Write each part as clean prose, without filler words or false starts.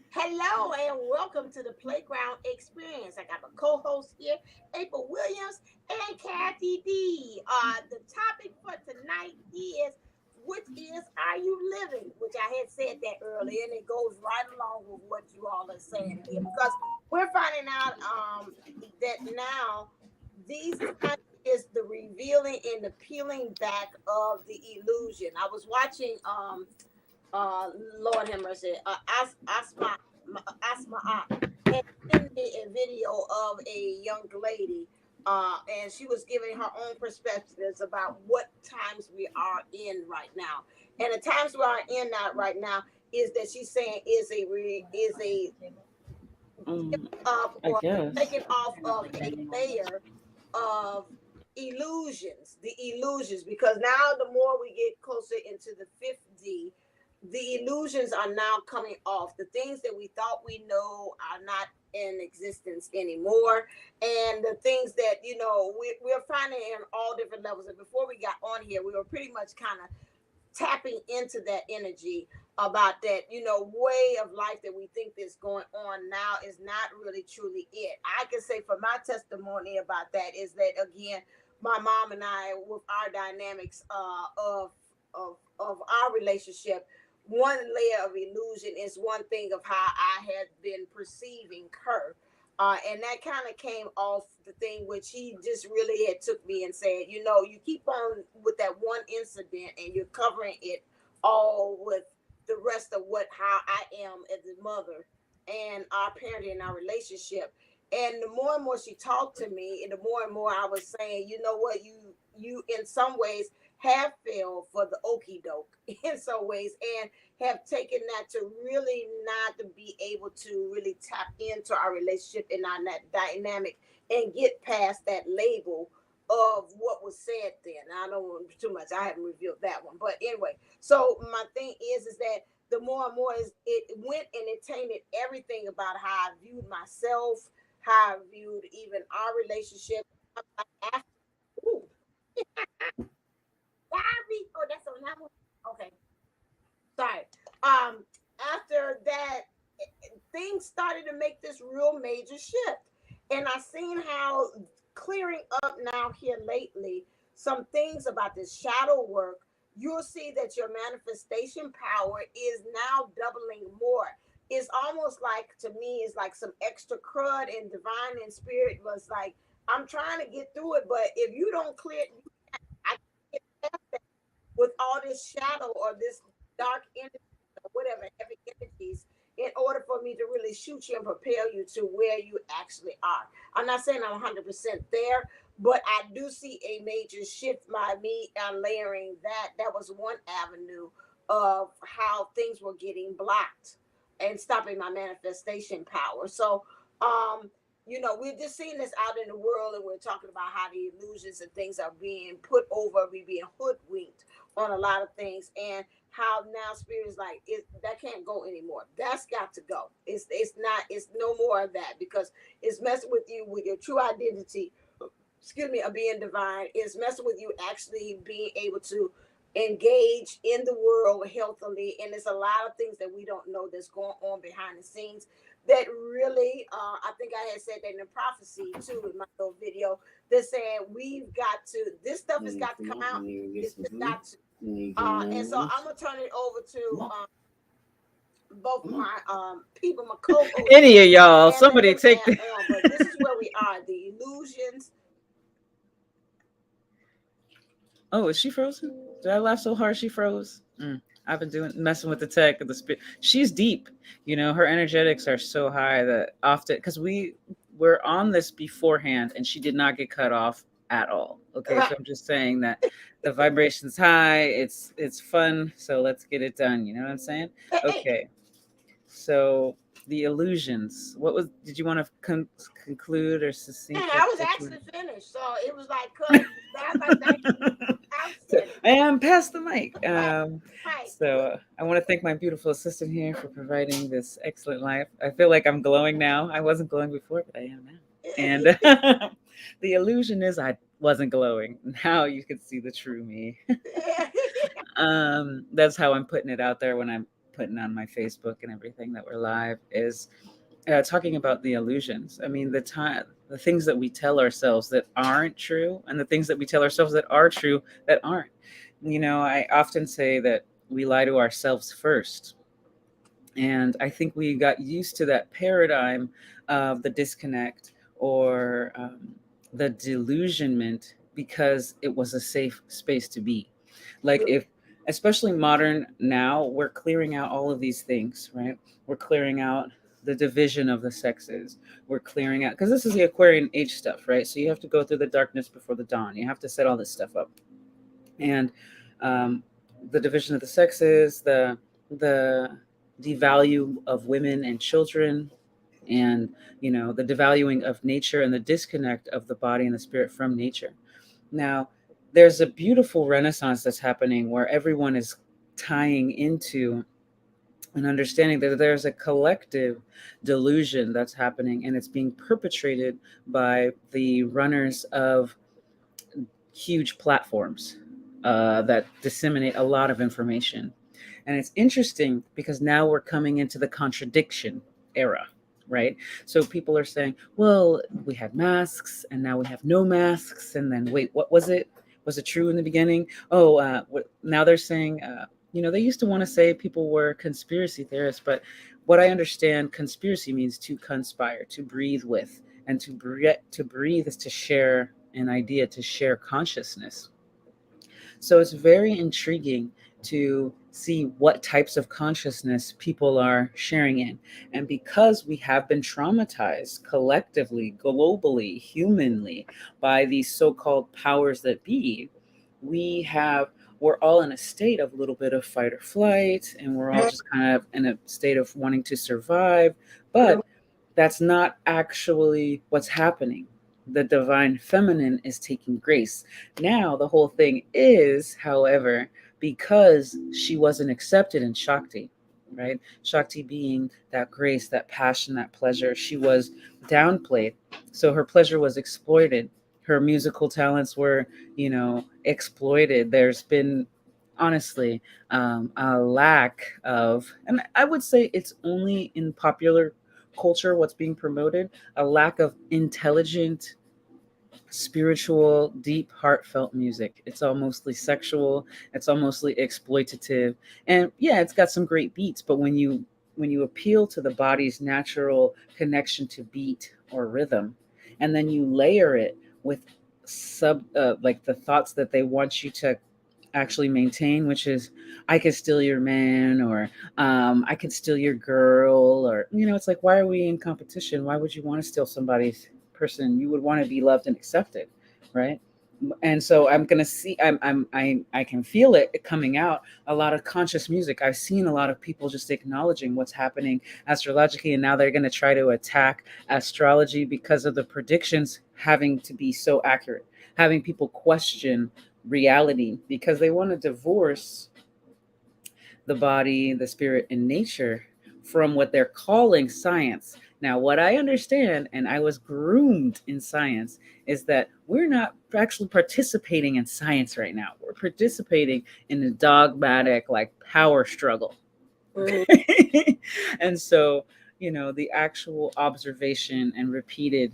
Hello and welcome to the Playground Experience. I got my co-host here, April Williams and Kathy D. The topic for tonight is which is are you living? Which I had said that earlier, and it goes right along with what you all are saying here because we're finding out that now these times is the revealing and the peeling back of the illusion. I was watching uh Lord have mercy, Asma had sent me a video of a young lady, and she was giving her own perspectives about what times we are in right now, and the times we are in now right now is that she's saying is a up I or guess. taking off of a layer of the illusions, because now the more we get closer into the 50, the illusions are now coming off. The things that we thought we know are not in existence anymore, and the things that we're finding in all different levels. And before we got on here, we were pretty much kind of tapping into that energy about that way of life that we think that's going on now is not really truly it. I can say for my testimony about that is that, again, my mom and I, with our dynamics of our relationship, one layer of illusion is one thing of how I had been perceiving her, and that kind of came off the thing which he just really had took me and said, you keep on with that one incident and you're covering it all with the rest of what how I am as a mother and our parenting and our relationship. And the more and more she talked to me, and the more and more I was saying, you know what, you in some ways have failed for the okey doke in some ways, and have taken that to really not to be able to really tap into our relationship and our that dynamic and get past that label of what was said then. I don't want too much. I haven't revealed that one. But anyway, so my thing is that the more and more is it went and it tainted everything about how I viewed myself, how I viewed even our relationship. After, ooh, Diary. Oh, that's on that one. Okay, sorry. After that, things started to make this real major shift. And I seen how clearing up now here lately some things about this shadow work. You'll see that your manifestation power is now doubling more. It's almost like, to me, it's like some extra crud, and divine and spirit was like, I'm trying to get through it, but if you don't clear, I can't get past that with all this shadow or this dark energy or whatever heavy energies in order for me to really shoot you and propel you to where you actually are. I'm not saying I'm 100% there, but I do see a major shift by me layering that. That was one avenue of how things were getting blocked and stopping my manifestation power. So, we're just seeing this out in the world, and we're talking about how the illusions and things are being put over, we being hoodwinked on a lot of things, and how now spirit is like that can't go anymore. That's got to go. It's not. It's no more of that because it's messing with you with your true identity. Excuse me, of being divine. It's messing with you actually being able to engage in the world healthily, and there's a lot of things that we don't know that's going on behind the scenes that really, I think I had said that in the prophecy too in my little video, that said we've got to, this stuff has got to come out. It's just got to. And so I'm gonna turn it over to both my people, my co-hosts Any here, of y'all, and let somebody them take add the. on. But this is where we are. The illusions. Oh, is she frozen? Did I laugh so hard she froze? I've been doing messing with the tech of the spirit. She's deep. Her energetics are so high that often because we were on this beforehand and she did not get cut off at all. Okay, Right. so I'm just saying that the vibration's high. It's fun. So let's get it done. You know what I'm saying? Hey, hey, Okay. So the illusions. What was? Did you want to conclude or man, succinct I was what you actually finished, so it was like, cause I was like, dang, were? I'm So, finished. and pass the mic. Right, right. I want to thank my beautiful assistant here for providing this excellent life. I feel like I'm glowing now. I wasn't glowing before, but I am now. And the illusion is I wasn't glowing. Now you can see the true me. That's how I'm putting it out there when I'm putting on my Facebook and everything that we're live is talking about the illusions. I mean, the things that we tell ourselves that aren't true, and the things that we tell ourselves that are true that aren't. You know, I often say that we lie to ourselves first. And I think we got used to that paradigm of the disconnect or the delusionment because it was a safe space to be. Like, if, especially modern now, we're clearing out all of these things, right? We're clearing out the division of the sexes. We're clearing out, because this is the Aquarian age stuff, right? So you have to go through the darkness before the dawn. You have to set all this stuff up. And um, the division of the sexes, the devalue of women and children, and the devaluing of nature and the disconnect of the body and the spirit from nature. Now, there's a beautiful renaissance that's happening where everyone is tying into and understanding that there's a collective delusion that's happening, and it's being perpetrated by the runners of huge platforms that disseminate a lot of information. And it's interesting because now we're coming into the contradiction era, right? So people are saying, well, we had masks and now we have no masks. And then, wait, what was it? Was it true in the beginning? Oh, now they're saying, they used to want to say people were conspiracy theorists, but what I understand, conspiracy means to conspire, to breathe with, and to breathe is to share an idea, to share consciousness. So it's very intriguing to see what types of consciousness people are sharing in. And because we have been traumatized collectively, globally, humanly, by these so-called powers that be, we're all in a state of a little bit of fight or flight, and we're all just kind of in a state of wanting to survive. But that's not actually what's happening. The divine feminine is taking grace. Now, the whole thing is, however, because she wasn't accepted in Shakti, right? Shakti being that grace, that passion, that pleasure, she was downplayed. So her pleasure was exploited. Her musical talents were, exploited. There's been, honestly, a lack of, and I would say it's only in popular culture what's being promoted, a lack of intelligent, spiritual, deep, heartfelt music. It's all mostly sexual, it's all mostly exploitative. And yeah, it's got some great beats, but when you appeal to the body's natural connection to beat or rhythm, and then you layer it with like the thoughts that they want you to actually maintain, which is, I could steal your man, or I could steal your girl, or it's like, why are we in competition? Why would you want to steal somebody's person? You would want to be loved and accepted, right? And so I'm gonna see, I can feel it coming out, a lot of conscious music. I've seen a lot of people just acknowledging what's happening astrologically, and now they're going to try to attack astrology because of the predictions having to be so accurate, having people question reality because they want to divorce the body, the spirit, and nature from what they're calling science. Now, what I understand, and I was groomed in science, is that we're not actually participating in science right now. We're participating in a dogmatic, like, power struggle. And so, the actual observation and repeated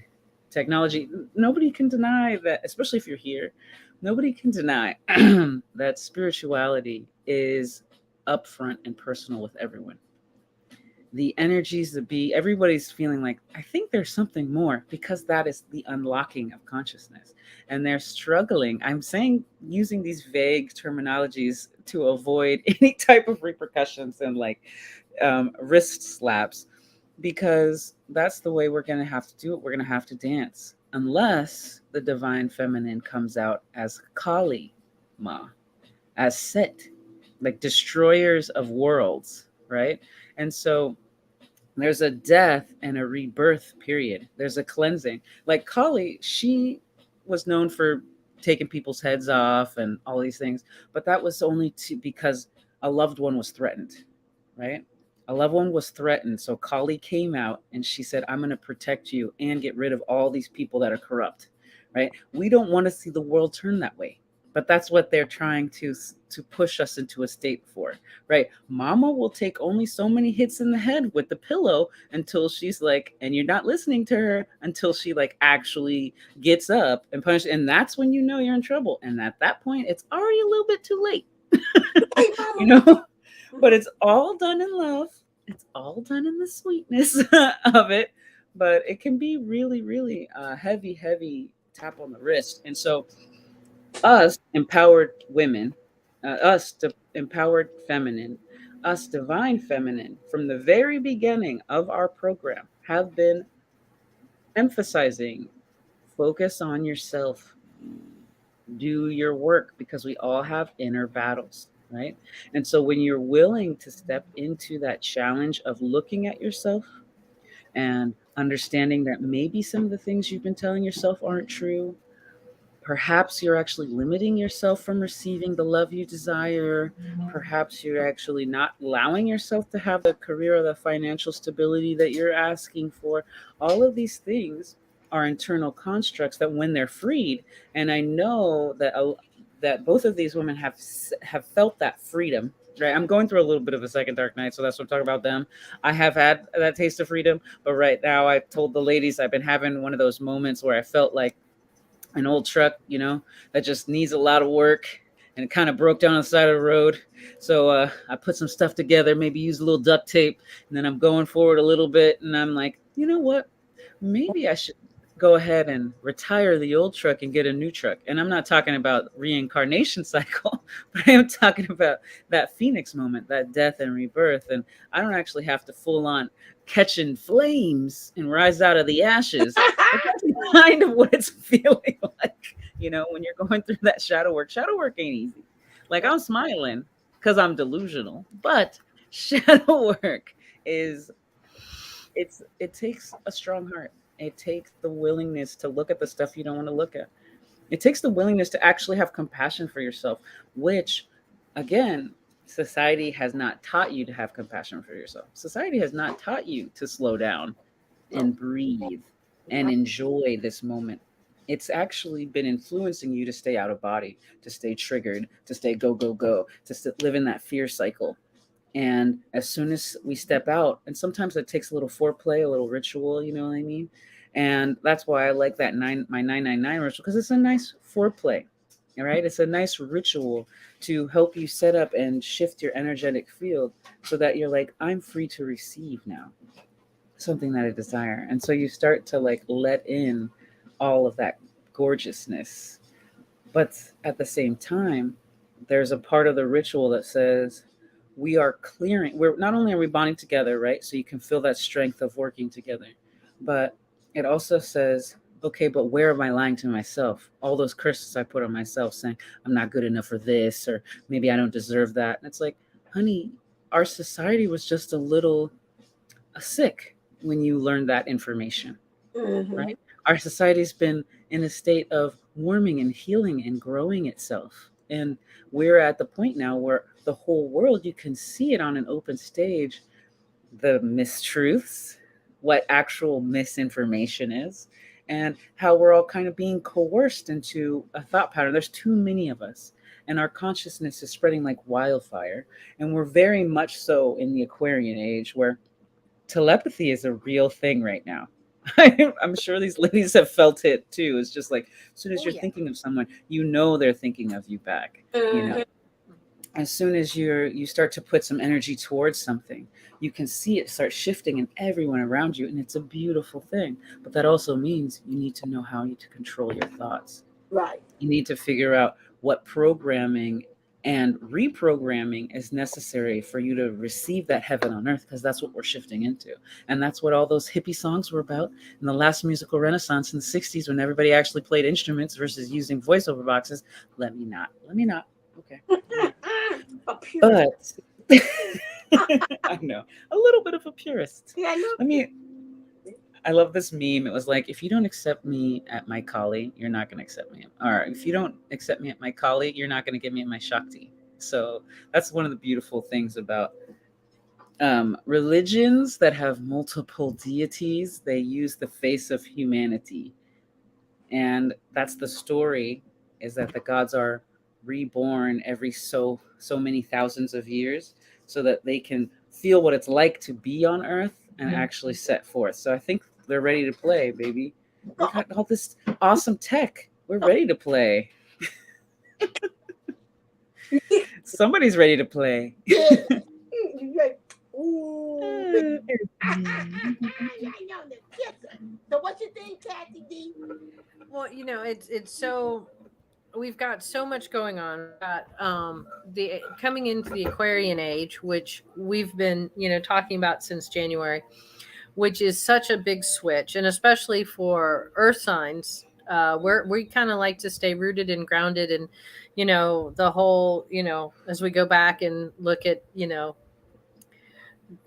technology, nobody can deny that, especially if you're here, nobody can deny that spirituality is upfront and personal with everyone. The energies that be, everybody's feeling like, I think there's something more, because that is the unlocking of consciousness. And they're struggling. I'm saying, using these vague terminologies to avoid any type of repercussions and like wrist slaps, because that's the way we're going to have to do it. We're going to have to dance unless the divine feminine comes out as Kali Ma, as Set, like destroyers of worlds, right? And so there's a death and a rebirth period. There's a cleansing. Like Kali, she was known for taking people's heads off and all these things, but that was only because a loved one was threatened, right? A loved one was threatened. So Kali came out and she said, I'm going to protect you and get rid of all these people that are corrupt, right? We don't want to see the world turn that way. but that's what they're trying to push us into a state for, right? Mama will take only so many hits in the head with the pillow until she's like, and you're not listening to her until she like actually gets up and punch, and that's when you know you're in trouble. And at that point, it's already a little bit too late, Hey, mama. you know. But Mhm. it's all done in love. It's all done in the sweetness of it. But it can be really, really heavy, heavy tap on the wrist. And so us empowered women, empowered feminine, us divine feminine, from the very beginning of our program, have been emphasizing focus on yourself, do your work, because we all have inner battles, right? And so when you're willing to step into that challenge of looking at yourself and understanding that maybe some of the things you've been telling yourself aren't true, perhaps you're actually limiting yourself from receiving the love you desire. Perhaps you're actually not allowing yourself to have the career or the financial stability that you're asking for. All of these things are internal constructs that, when they're freed, and I know that that both of these women have felt that freedom. Right, I'm going through a little bit of a second dark night, so that's what I'm talking about them. I have had that taste of freedom, but right now I told the ladies I've been having one of those moments where I felt like an old truck, that just needs a lot of work, and it kind of broke down on the side of the road. So I put some stuff together, maybe use a little duct tape, and then I'm going forward a little bit, and I'm like, you know what? Maybe I should go ahead and retire the old truck and get a new truck. And I'm not talking about reincarnation cycle, but I am talking about that phoenix moment, that death and rebirth. And I don't actually have to full on catch in flames and rise out of the ashes. But that's kind of what it's feeling like, when you're going through that shadow work. Shadow work ain't easy. Like, I'm smiling because I'm delusional, but shadow work is it takes a strong heart. It takes the willingness to look at the stuff you don't want to look at. It takes the willingness to actually have compassion for yourself, which, again, society has not taught you to have compassion for yourself. Society has not taught you to slow down No. and breathe and enjoy this moment. It's actually been influencing you to stay out of body, to stay triggered, to stay go, go, go, to live in that fear cycle. And as soon as we step out, and sometimes it takes a little foreplay, a little ritual, you know what I mean? And that's why I like that my 999 ritual, because it's a nice foreplay. All right. It's a nice ritual to help you set up and shift your energetic field so that you're like, I'm free to receive now something that I desire. And so you start to like let in all of that gorgeousness. But at the same time, there's a part of the ritual that says we're not only are we bonding together, right? So you can feel that strength of working together, but it also says, okay, but where am I lying to myself? All those curses I put on myself saying I'm not good enough for this, or maybe I don't deserve that. And it's like, honey, our society was just a little sick when you learned that information, Mm-hmm. right? Our society's been in a state of warming and healing and growing itself. And we're at the point now where the whole world, you can see it on an open stage, the mistruths, what actual misinformation is, and how we're all kind of being coerced into a thought pattern. There's too many of us, and our consciousness is spreading like wildfire. And we're very much so in the Aquarian age where telepathy is a real thing right now. I'm sure these ladies have felt it too. It's just like as soon as Oh you're yeah. thinking of someone, they're thinking of you back. You know, Mm-hmm. as soon as you start to put some energy towards something, you can see it start shifting in everyone around you, and it's a beautiful thing. But that also means you need to know how to control your thoughts. Right. You need to figure out what programming and reprogramming is necessary for you to receive that heaven on earth, because that's what we're shifting into. And that's what all those hippie songs were about in the last musical renaissance in the 60s, when everybody actually played instruments versus using voiceover boxes. Let me not. Okay. A purist. But I know, a little bit of a purist. Yeah, I know. Let me I love this meme. It was like, if you don't accept me at my Kali, you're not going to accept me. Or if you don't accept me at my Kali, you're not going to get me at my Shakti. So that's one of the beautiful things about religions that have multiple deities. They use the face of humanity. And that's the story, is that the gods are reborn every so many thousands of years, so that they can feel what it's like to be on Earth and actually set forth. So I think they're ready to play, baby. We got all this awesome tech. We're ready to play. Somebody's ready to play. Yeah. You like, ooh, baby. I know the kisser. So what you think, Kathy D? Well, it's so we've got so much going on. We've got the coming into the Aquarian age, which we've been, talking about since January, which is such a big switch, and especially for earth signs, we kind of like to stay rooted and grounded, and the whole, as we go back and look at,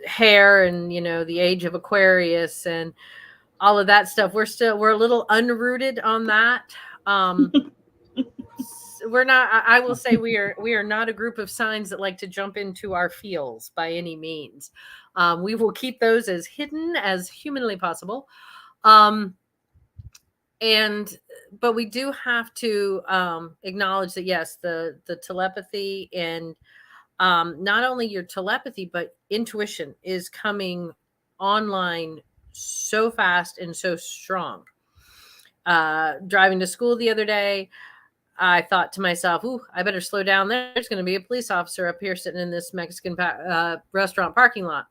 hair, and the age of Aquarius and all of that stuff, we're a little unrooted on that. um we're not, I will say, we are not a group of signs that like to jump into our feels by any means. We will keep those as hidden as humanly possible. um and but we do have to acknowledge that, yes, the telepathy, and not only your telepathy but intuition is coming online so fast and so strong. Driving to school the other day, I thought to myself, "Ooh, I better slow down. There's going to be a police officer up here sitting in this Mexican restaurant parking lot."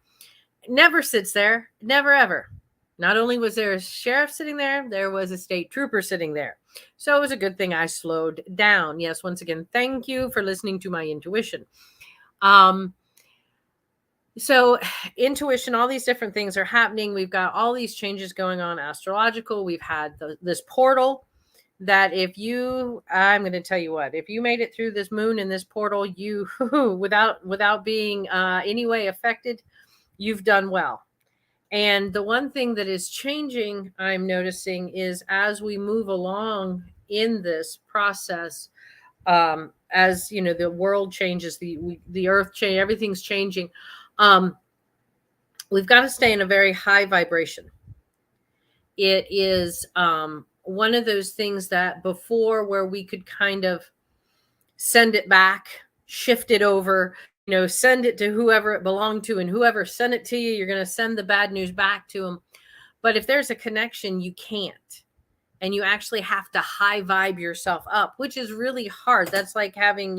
Never sits there, never ever. Not only was there a sheriff sitting there was a state trooper sitting there. So it was a good thing I slowed down. Yes, once again, thank you for listening to my intuition. Um, so intuition, all these different things are happening. We've got all these changes going on, astrological. We've had this portal that, I'm going to tell you what, if you made it through this moon in this portal, you without being any way affected, you've done well. And the one thing that is changing, I'm noticing, is as we move along in this process, as the world changes, the earth change, everything's changing. We've got to stay in a very high vibration. It is one of those things that before, where we could kind of send it back, shift it over, send it to whoever it belonged to, and whoever sent it to you, you're going to send the bad news back to them. But if there's a connection, you can't. And you actually have to high vibe yourself up, which is really hard. That's like having,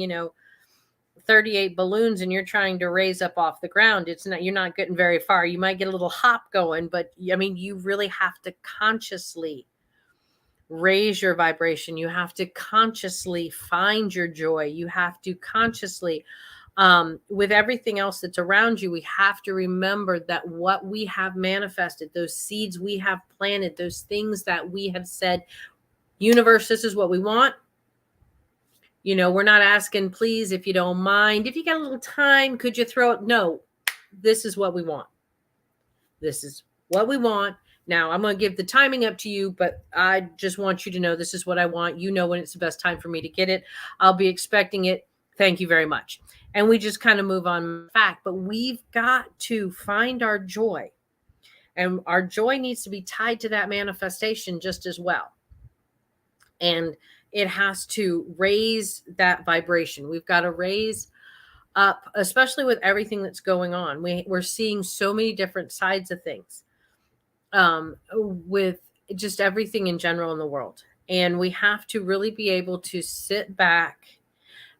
38 balloons and you're trying to raise up off the ground. You're not getting very far. You might get a little hop going, but I mean, you really have to consciously raise your vibration. You have to consciously find your joy. You have to consciously, with everything else that's around you, we have to remember that what we have manifested, those seeds we have planted, those things that we have said, universe, this is what we want. We're not asking, please, if you don't mind, if you got a little time, could you throw it? No, this is what we want. This is what we want. Now, I'm going to give the timing up to you, but I just want you to know this is what I want. You know when it's the best time for me to get it. I'll be expecting it. Thank you very much. And we just kind of move on back. But we've got to find our joy. And our joy needs to be tied to that manifestation just as well. And it has to raise that vibration. We've got to raise up, especially with everything that's going on. We're seeing so many different sides of things, with just everything in general in the world. And we have to really be able to sit back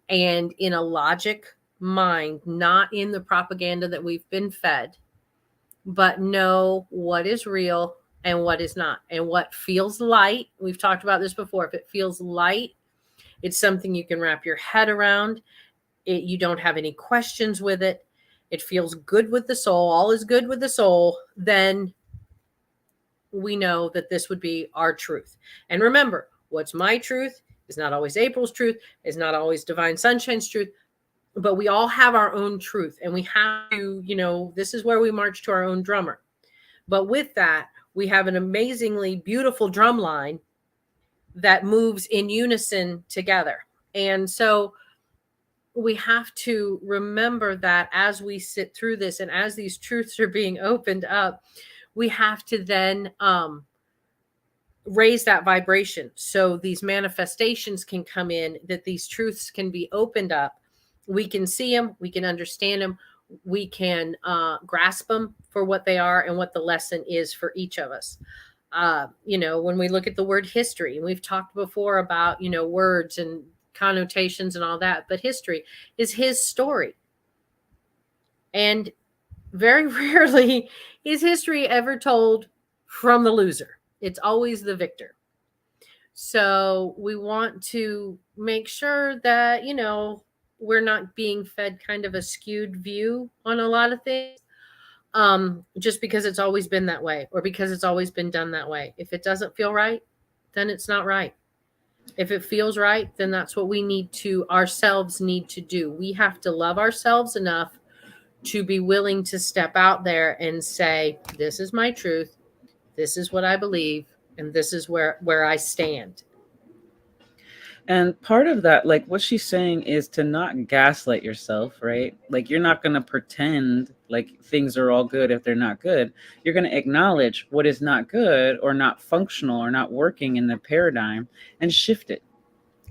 and, in a logic mind, not in the propaganda that we've been fed, but know what is real and what is not, and what feels light. We've talked about this before. If it feels light, it's something you can wrap your head around. You don't have any questions with it. It feels good with the soul. All is good with the soul. Then we know that this would be our truth. And remember, what's my truth is not always April's truth, is not always Divine Sunshine's truth, but we all have our own truth. And we have to, this is where we march to our own drummer. But with that, we have an amazingly beautiful drum line that moves in unison together. And so we have to remember that as we sit through this and as these truths are being opened up, we have to then raise that vibration so these manifestations can come in, that these truths can be opened up. We can see them, we can understand them, we can grasp them for what they are and what the lesson is for each of us. When we look at the word history, and we've talked before about, words and connotations and all that, but history is his story. And very rarely is history ever told from the loser. It's always the victor. So we want to make sure that, we're not being fed kind of a skewed view on a lot of things, just because it's always been that way or because it's always been done that way. If it doesn't feel right, then it's not right. If it feels right, then that's what we need to do. We have to love ourselves enough to be willing to step out there and say, this is my truth, this is what I believe, and this is where I stand. And part of that, like what she's saying, is to not gaslight yourself, right? Like you're not going to pretend like things are all good if they're not good. You're going to acknowledge what is not good or not functional or not working in the paradigm and shift it.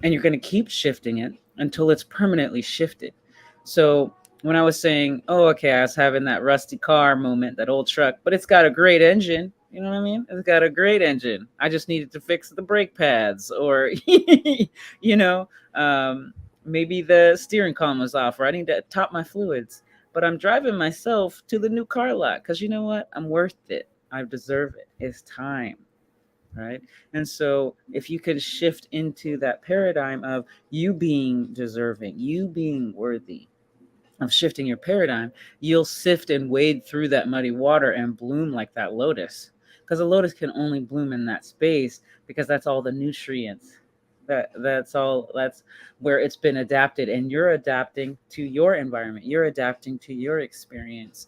And you're going to keep shifting it until it's permanently shifted. So when I was saying, oh, okay, I was having that rusty car moment, that old truck, but it's got a great engine. You know what I mean? It's got a great engine. I just needed to fix the brake pads, or, you know, maybe the steering column was off, or I need to top my fluids. But I'm driving myself to the new car lot because you know what? I'm worth it. I deserve it. It's time. Right. And so if you can shift into that paradigm of you being deserving, you being worthy, of shifting your paradigm, you'll sift and wade through that muddy water and bloom like that lotus. Because a lotus can only bloom in that space because that's all the nutrients. That's where it's been adapted, and you're adapting to your environment. You're adapting to your experience.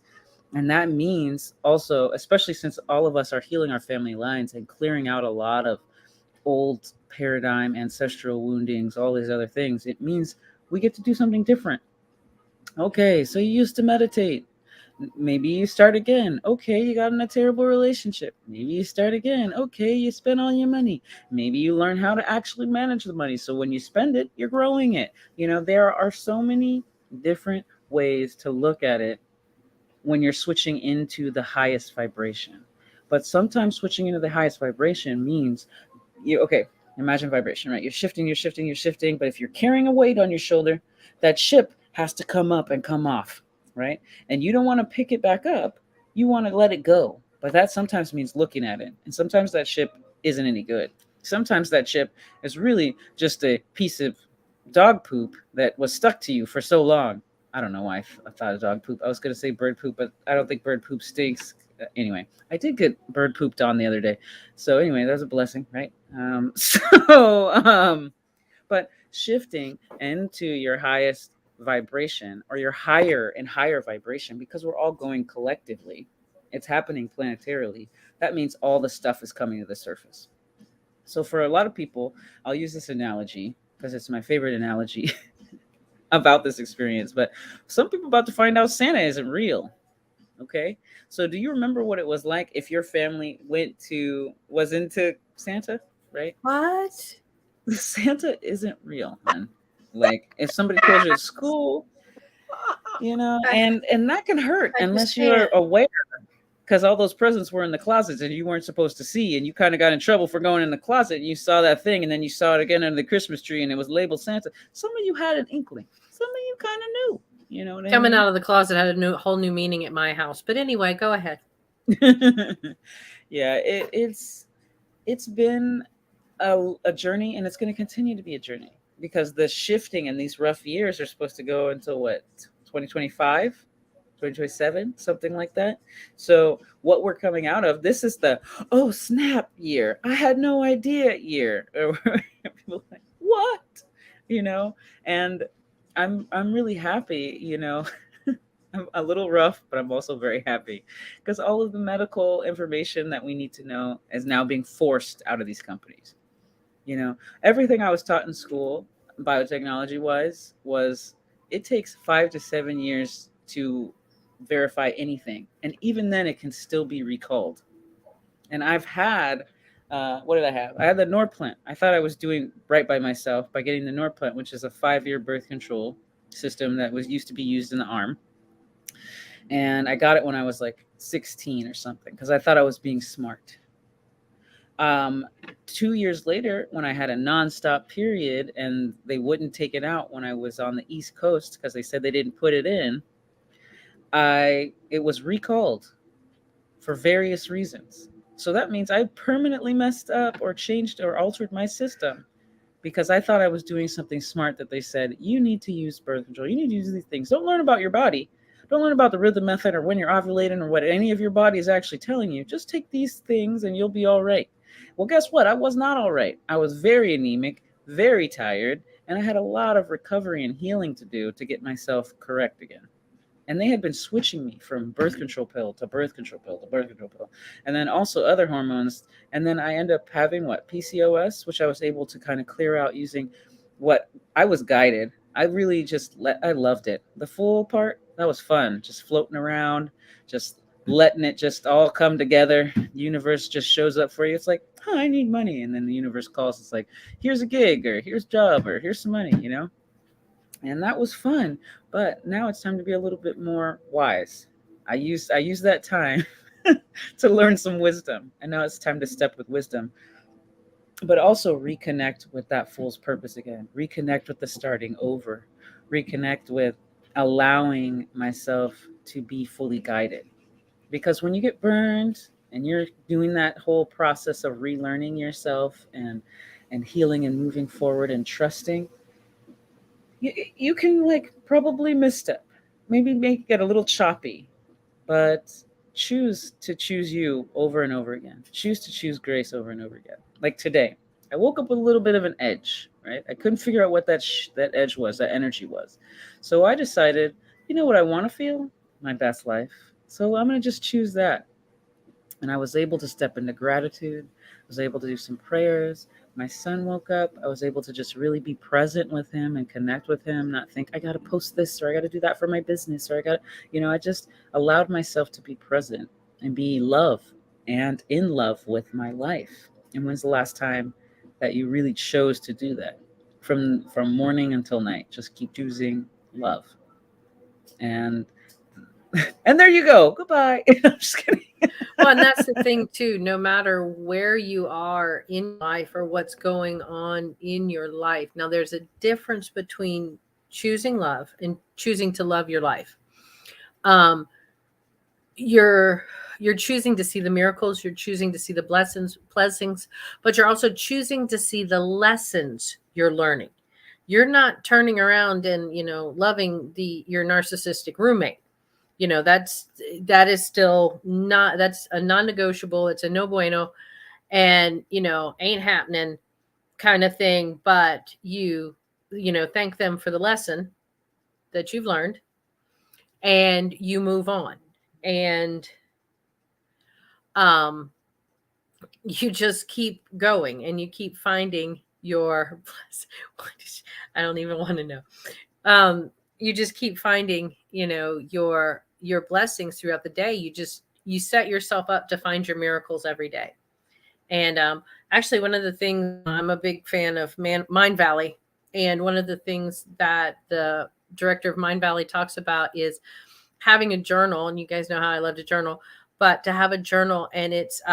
And that means also, especially since all of us are healing our family lines and clearing out a lot of old paradigm, ancestral woundings, all these other things, it means we get to do something different. Okay, so you used to meditate. Maybe you start again. Okay, you got in a terrible relationship. Maybe you start again. Okay, you spend all your money. Maybe you learn how to actually manage the money. So when you spend it, you're growing it. There are so many different ways to look at it when you're switching into the highest vibration. But sometimes switching into the highest vibration means imagine vibration, right? You're shifting. But if you're carrying a weight on your shoulder, that ship has to come up and come off, right? And you don't want to pick it back up. You want to let it go. But that sometimes means looking at it. And sometimes that ship isn't any good. Sometimes that ship is really just a piece of dog poop that was stuck to you for so long. I don't know why I thought of dog poop. I was going to say bird poop, but I don't think bird poop stinks. Anyway, I did get bird pooped on the other day. So anyway, that was a blessing, right? But shifting into your highest vibration, or your higher and higher vibration, because we're all going collectively. It's happening planetarily. That means all the stuff is coming to the surface. So for a lot of people, I'll use this analogy because it's my favorite analogy about this experience. But some people about to find out Santa isn't real. Okay. So do you remember what it was like if your family was into Santa, right? What? Santa isn't real, man. Like if somebody told you at school, and that can hurt unless you're aware, because all those presents were in the closets and you weren't supposed to see, and you kind of got in trouble for going in the closet, and you saw that thing, and then you saw it again under the Christmas tree and it was labeled Santa. Some of you had an inkling. Some of you kind of knew. You know what I mean? Coming out of the closet had a whole new meaning at my house. But anyway, go ahead. Yeah, it's been a journey, and it's going to continue to be a journey, because the shifting in these rough years are supposed to go until what, 2025, 2027, something like that. So what we're coming out of, this is the oh snap year, I had no idea year. People like, what? And I'm really happy. I'm a little rough, but I'm also very happy, because all of the medical information that we need to know is now being forced out of these companies. Everything I was taught in school, biotechnology wise, was it takes 5 to 7 years to verify anything. And even then, it can still be recalled. And I've had what did I have? I had the Norplant. I thought I was doing right by myself by getting the Norplant, which is a 5-year birth control system that was used to be used in the arm. And I got it when I was like 16 or something because I thought I was being smart. 2 years later, when I had a nonstop period and they wouldn't take it out when I was on the East Coast because they said they didn't put it in, it was recalled for various reasons. So that means I permanently messed up or changed or altered my system because I thought I was doing something smart that they said, you need to use birth control. You need to use these things. Don't learn about your body. Don't learn about the rhythm method or when you're ovulating or what any of your body is actually telling you. Just take these things and you'll be all right. Well, guess what? I was not all right. I was very anemic, very tired, and I had a lot of recovery and healing to do to get myself correct again. And they had been switching me from birth control pill to birth control pill to birth control pill, and then also other hormones. And then I end up having PCOS, which I was able to kind of clear out using what I was guided. I really I loved it. The full part, that was fun. Just floating around, just letting it just all come together. The universe just shows up for you. It's like, I need money. And then the universe calls. It's like, here's a gig, or here's a job, or here's some money, And that was fun. But now it's time to be a little bit more wise. I use that time to learn some wisdom. And now it's time to step with wisdom. But also reconnect with that fool's purpose again. Reconnect with the starting over. Reconnect with allowing myself to be fully guided. Because when you get burned and you're doing that whole process of relearning yourself and healing and moving forward and trusting, you can probably misstep, maybe make it a little choppy, but choose to choose you over and over again. Choose to choose grace over and over again. Like today, I woke up with a little bit of an edge, right? I couldn't figure out what that edge was, that energy was. So I decided, you know what I want to feel? My best life. So I'm going to just choose that. And I was able to step into gratitude. I was able to do some prayers. My son woke up. I was able to just really be present with him and connect with him, not think I got to post this or I got to do that for my business or I just allowed myself to be present and be love and in love with my life. And when's the last time that you really chose to do that? From morning until night, just keep choosing love. And there you go. Goodbye. I'm just kidding. Well, and that's the thing too, no matter where you are in life or what's going on in your life. Now there's a difference between choosing love and choosing to love your life. You're choosing to see the miracles, you're choosing to see the blessings, but you're also choosing to see the lessons you're learning. You're not turning around and, loving your narcissistic roommate. That is still not, that's a non-negotiable. It's a no bueno and, ain't happening kind of thing. But you thank them for the lesson that you've learned and you move on. And, you just keep going and you keep finding your, I don't even want to know. You just keep finding, your blessings throughout the day. You set yourself up to find your miracles every day. And actually, one of the things, I'm a big fan of Mind Valley. And one of the things that the director of Mind Valley talks about is having a journal. And you guys know how I love to journal, but to have a journal, and it's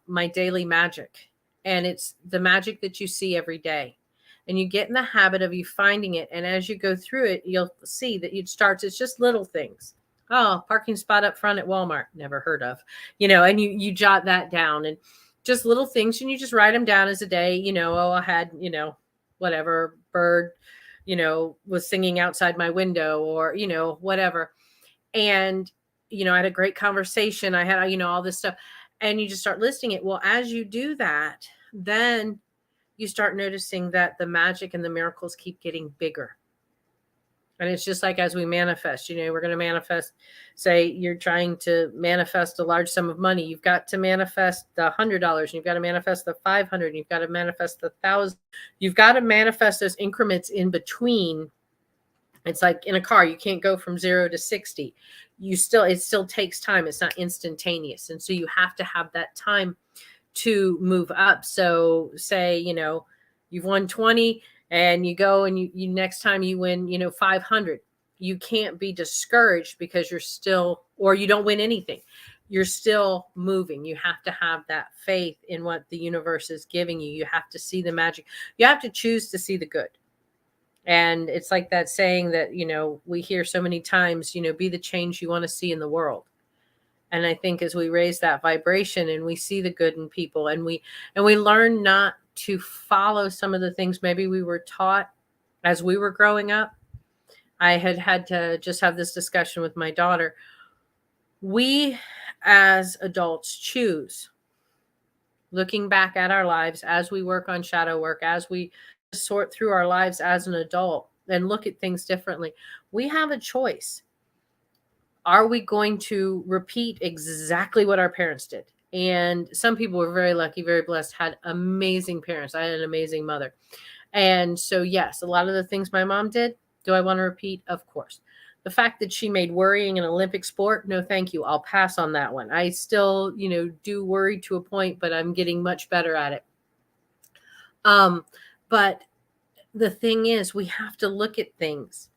my daily magic. And it's the magic that you see every day. And you get in the habit of you finding it. And as you go through it, you'll see that it's just little things. Oh, parking spot up front at Walmart, never heard of, and you jot that down and just little things. And you just write them down as a day, I had, whatever bird, was singing outside my window or, whatever. And, I had a great conversation. I had, all this stuff, and you just start listing it. Well, as you do that, then you start noticing that the magic and the miracles keep getting bigger. And it's just like as we manifest, we're going to manifest, say you're trying to manifest a large sum of money. You've got to manifest the $100 and you've got to manifest the 500 and you've got to manifest the 1,000. You've got to manifest those increments in between. It's like in a car, you can't go from 0 to 60. It still takes time. It's not instantaneous. And so you have to have that time to move up. So say, you know, you've won 20 and you go and you next time you win, you know, 500. You can't be discouraged because you're still, or you don't win anything. You're still moving. You have to have that faith in what the universe is giving you. You have to see the magic. You have to choose to see the good. And it's like that saying that, you know, we hear so many times, you know, be the change you want to see in the world. And I think as we raise that vibration and we see the good in people, and we learn not to follow some of the things maybe we were taught as we were growing up. I had to just have this discussion with my daughter. We as adults choose, looking back at our lives as we work on shadow work, as we sort through our lives as an adult and look at things differently. We have a choice. Are we going to repeat exactly what our parents did? And some people were very lucky, very blessed, had amazing parents. I had an amazing mother. And so, yes, a lot of the things my mom did, do I want to repeat? Of course. The fact that she made worrying an Olympic sport, no, thank you. I'll pass on that one. I still, you know, do worry to a point, but I'm getting much better at it. But the thing is, we have to look at things.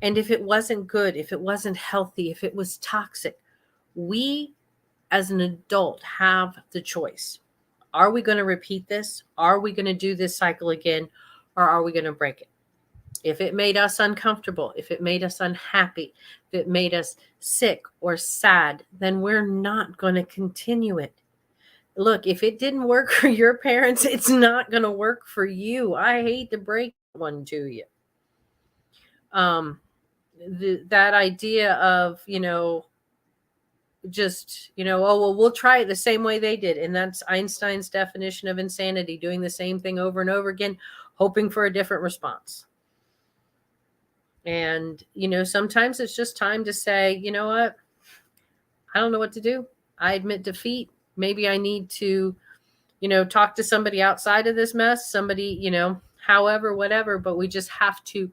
And if it wasn't good, if it wasn't healthy, if it was toxic, we as an adult have the choice. Are we going to repeat this? Are we going to do this cycle again? Or are we going to break it? If it made us uncomfortable, if it made us unhappy, if it made us sick or sad, then we're not going to continue it. Look, if it didn't work for your parents, it's not going to work for you. I hate to break one to you. That idea of, you know, just, you know, oh, well, we'll try it the same way they did. And that's Einstein's definition of insanity, doing the same thing over and over again, hoping for a different response. And, you know, sometimes it's just time to say, you know what? I don't know what to do. I admit defeat. Maybe I need to, you know, talk to somebody outside of this mess, somebody, you know, however, whatever, but we just have to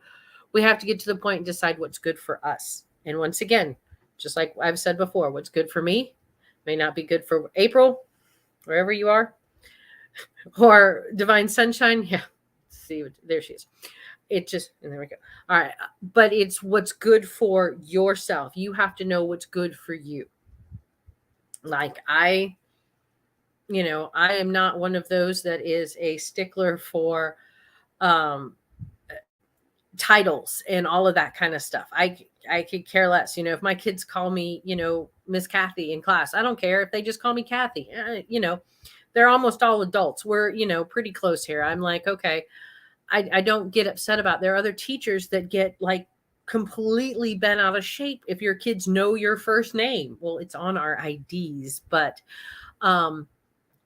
get to the point and decide what's good for us. And once again, just like I've said before, what's good for me may not be good for April, wherever you are, or Divine Sunshine. Yeah. See, there she is. It just, and there we go. All right. But it's what's good for yourself. You have to know what's good for you. Like you know, I am not one of those that is a stickler for titles and all of that kind of stuff. I could care less. You know, if my kids call me, you know, Miss Kathy in class, I don't care if they just call me Kathy. You know, they're almost all adults. We're, you know, pretty close here. I'm like, okay, I don't get upset about. There are other teachers that get like completely bent out of shape if your kids know your first name. Well, it's on our IDs, but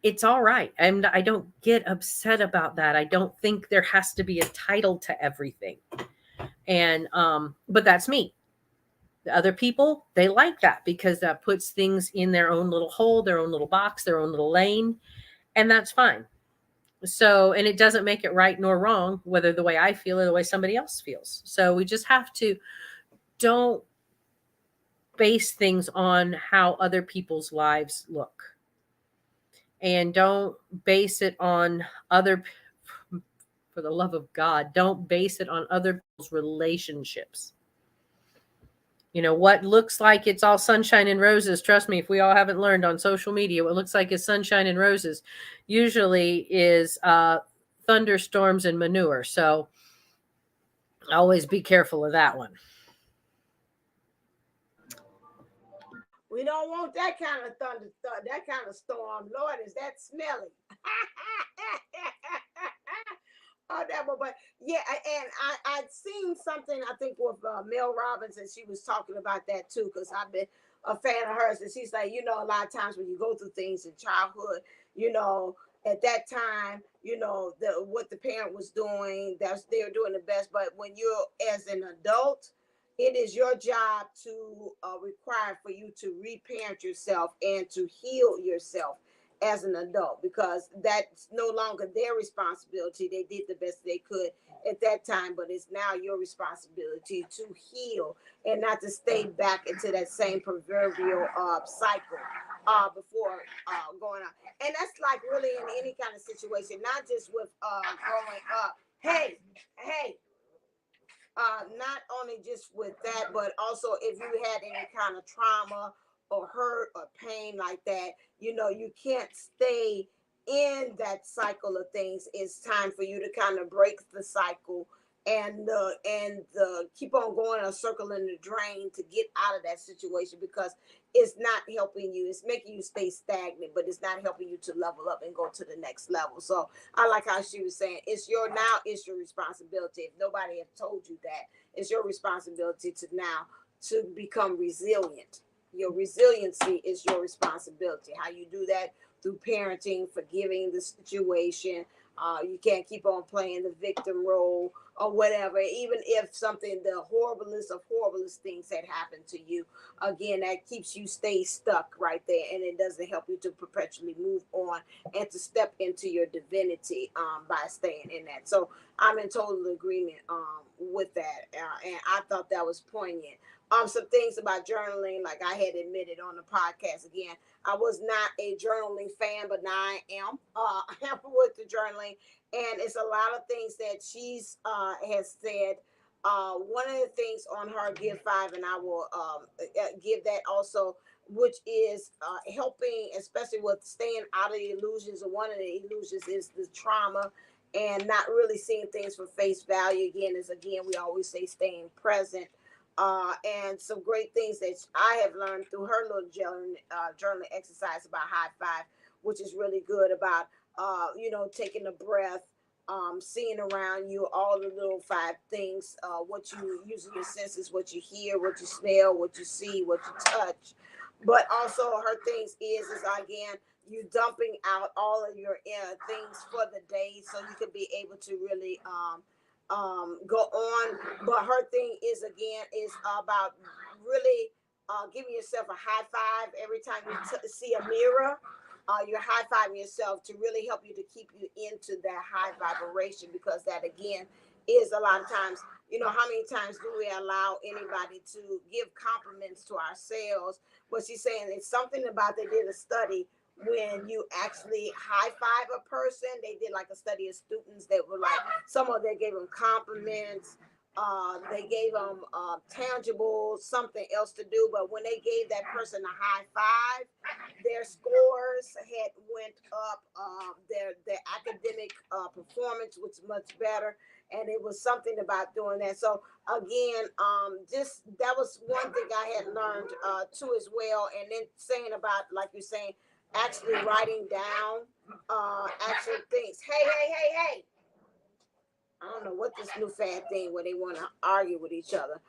it's all right. And I don't get upset about that. I don't think there has to be a title to everything. And but that's me. The other people, they like that because that puts things in their own little hole, their own little box, their own little lane, and that's fine. So, and it doesn't make it right nor wrong, whether the way I feel or the way somebody else feels. So we just have to don't base things on how other people's lives look. And don't base it on other, for the love of God, don't base it on other people's relationships. You know, what looks like it's all sunshine and roses, trust me, if we all haven't learned on social media, what looks like is sunshine and roses usually is thunderstorms and manure. So always be careful of that one. We don't want that kind of thunder, that kind of storm. Lord, is that smelly? Oh, that, but yeah, and I'd seen something, I think, with Mel Robbins, and she was talking about that too, because I've been a fan of hers, and she's like, you know, a lot of times when you go through things in childhood, you know, at that time, you know, what the parent was doing, they're doing the best, but when you're as an adult, it is your job to require for you to reparent yourself and to heal yourself as an adult, because that's no longer their responsibility. They did the best they could at that time, but it's now your responsibility to heal and not to stay back into that same proverbial cycle before going on. And that's like really in any kind of situation, not just with growing up. Hey, hey, not only just with that, but also if you had any kind of trauma or hurt or pain like that, you can't stay in that cycle of things. It's time for you to kind of break the cycle and keep on going a circle in the drain to get out of that situation, because it's not helping you. It's making you stay stagnant, but it's not helping you to level up and go to the next level. So I like how she was saying, it's your responsibility. If nobody has told you that, it's your responsibility to become resilient. Your resiliency is your responsibility. How you do that? Through parenting, forgiving the situation. You can't keep on playing the victim role or whatever, even if the horriblest things had happened to you. Again, that keeps you stay stuck right there, and it doesn't help you to perpetually move on and to step into your divinity by staying in that. So I'm in total agreement with that, and I thought that was poignant. Some things about journaling, like I had admitted on the podcast again, I was not a journaling fan, but now I am. I am with the journaling, and it's a lot of things that she's has said. One of the things on her Give Five, and I will give that also, which is helping, especially with staying out of the illusions. And one of the illusions is the trauma and not really seeing things for face value. Again, we always say staying present. And some great things that I have learned through her little journaling exercise about high five, which is really good about, taking a breath, seeing around you all the little five things, what you using your senses, what you hear, what you smell, what you see, what you touch. But also her things is again, you dumping out all of your things for the day so you can be able to really go on. But her thing is about really giving yourself a high five every time you see a mirror. You're high fiving yourself to really help you to keep you into that high vibration, because that again is a lot of times, how many times do we allow anybody to give compliments to ourselves? But she's saying it's something about, they did a study, when you actually high five a person, they did like a study of students that were like, some of them gave them compliments, they gave them tangible something else to do, but when they gave that person a high five, their scores had went up, their academic performance was much better, and it was something about doing that. So again, just that was one thing I had learned too as well. And then saying about, like you're saying, actually writing down actual things. Hey. I don't know what this new fad thing where they want to argue with each other.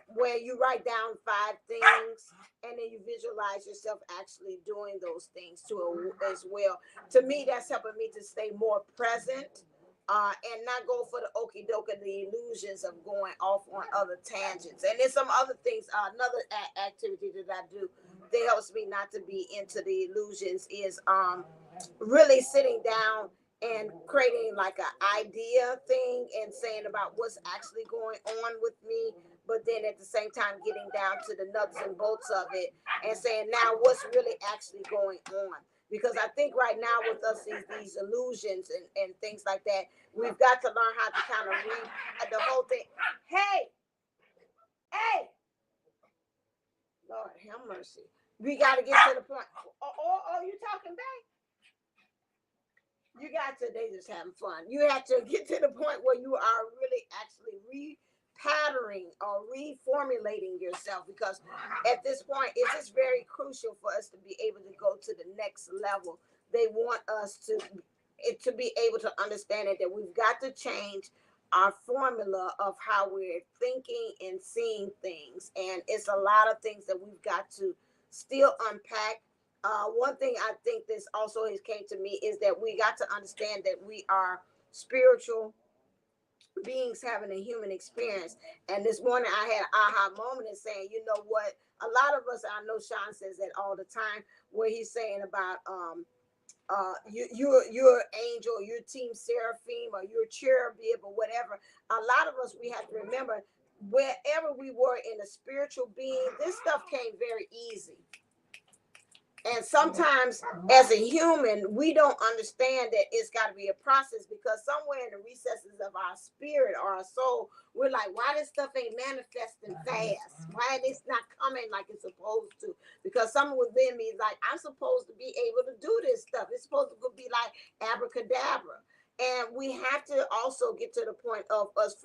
Where you write down five things and then you visualize yourself actually doing those things too as well. To me, that's helping me to stay more present and not go for the okie doke and the illusions of going off on other tangents. And there's some other things, another activity that I do that helps me not to be into the illusions is really sitting down and creating like an idea thing and saying about what's actually going on with me, but then at the same time getting down to the nuts and bolts of it and saying now what's really actually going on. Because I think right now with us these illusions and things like that, we've got to learn how to kind of read the whole thing. Hey, Lord have mercy. We got to get to the point. Oh, you talking back? They just having fun. You have to get to the point where you are really actually repatterning or reformulating yourself, because at this point, it's just very crucial for us to be able to go to the next level. They want us to be able to understand it, that we've got to change our formula of how we're thinking and seeing things. And it's a lot of things that we've got to still unpack. One thing I think this also has came to me is that we got to understand that we are spiritual beings having a human experience. And this morning I had an aha moment in saying, you know what? A lot of us, I know Sean says that all the time, where he's saying about you're an angel, you're team seraphim, or you're cherubim, or whatever. A lot of us, we have to remember, wherever we were in a spiritual being, this stuff came very easy. And sometimes, as a human, we don't understand that it's got to be a process, because somewhere in the recesses of our spirit or our soul, we're like, why this stuff ain't manifesting fast? Why it's not coming like it's supposed to? Because someone within me is like, I'm supposed to be able to do this stuff. It's supposed to be like abracadabra. And we have to also get to the point of us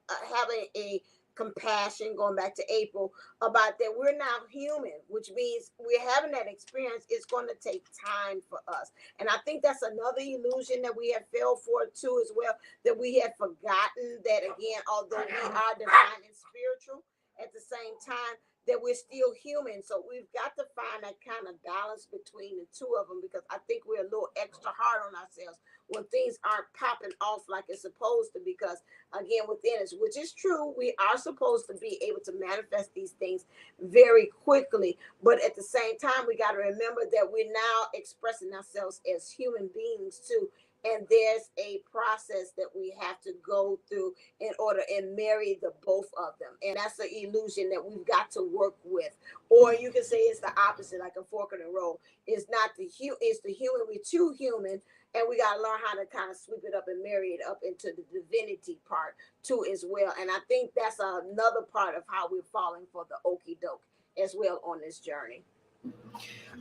having a compassion, going back to April, about that we're now human, which means we're having that experience. It's going to take time for us. And I think that's another illusion that we have fell for too, as well, that we have forgotten that, again, although we are divine and spiritual, at the same time, that we're still human. So we've got to find that kind of balance between the two of them, because I think we're a little extra hard on ourselves when things aren't popping off like it's supposed to. Because again, within us, which is true, we are supposed to be able to manifest these things very quickly, but at the same time, we got to remember that we're now expressing ourselves as human beings too, and there's a process that we have to go through in order and marry the both of them. And that's the illusion that we've got to work with. Or you can say it's the opposite, like a fork in the road. It's not it's the human. We're too human, and we got to learn how to kind of sweep it up and marry it up into the divinity part too as well. And I think that's another part of how we're falling for the okey doke as well on this journey.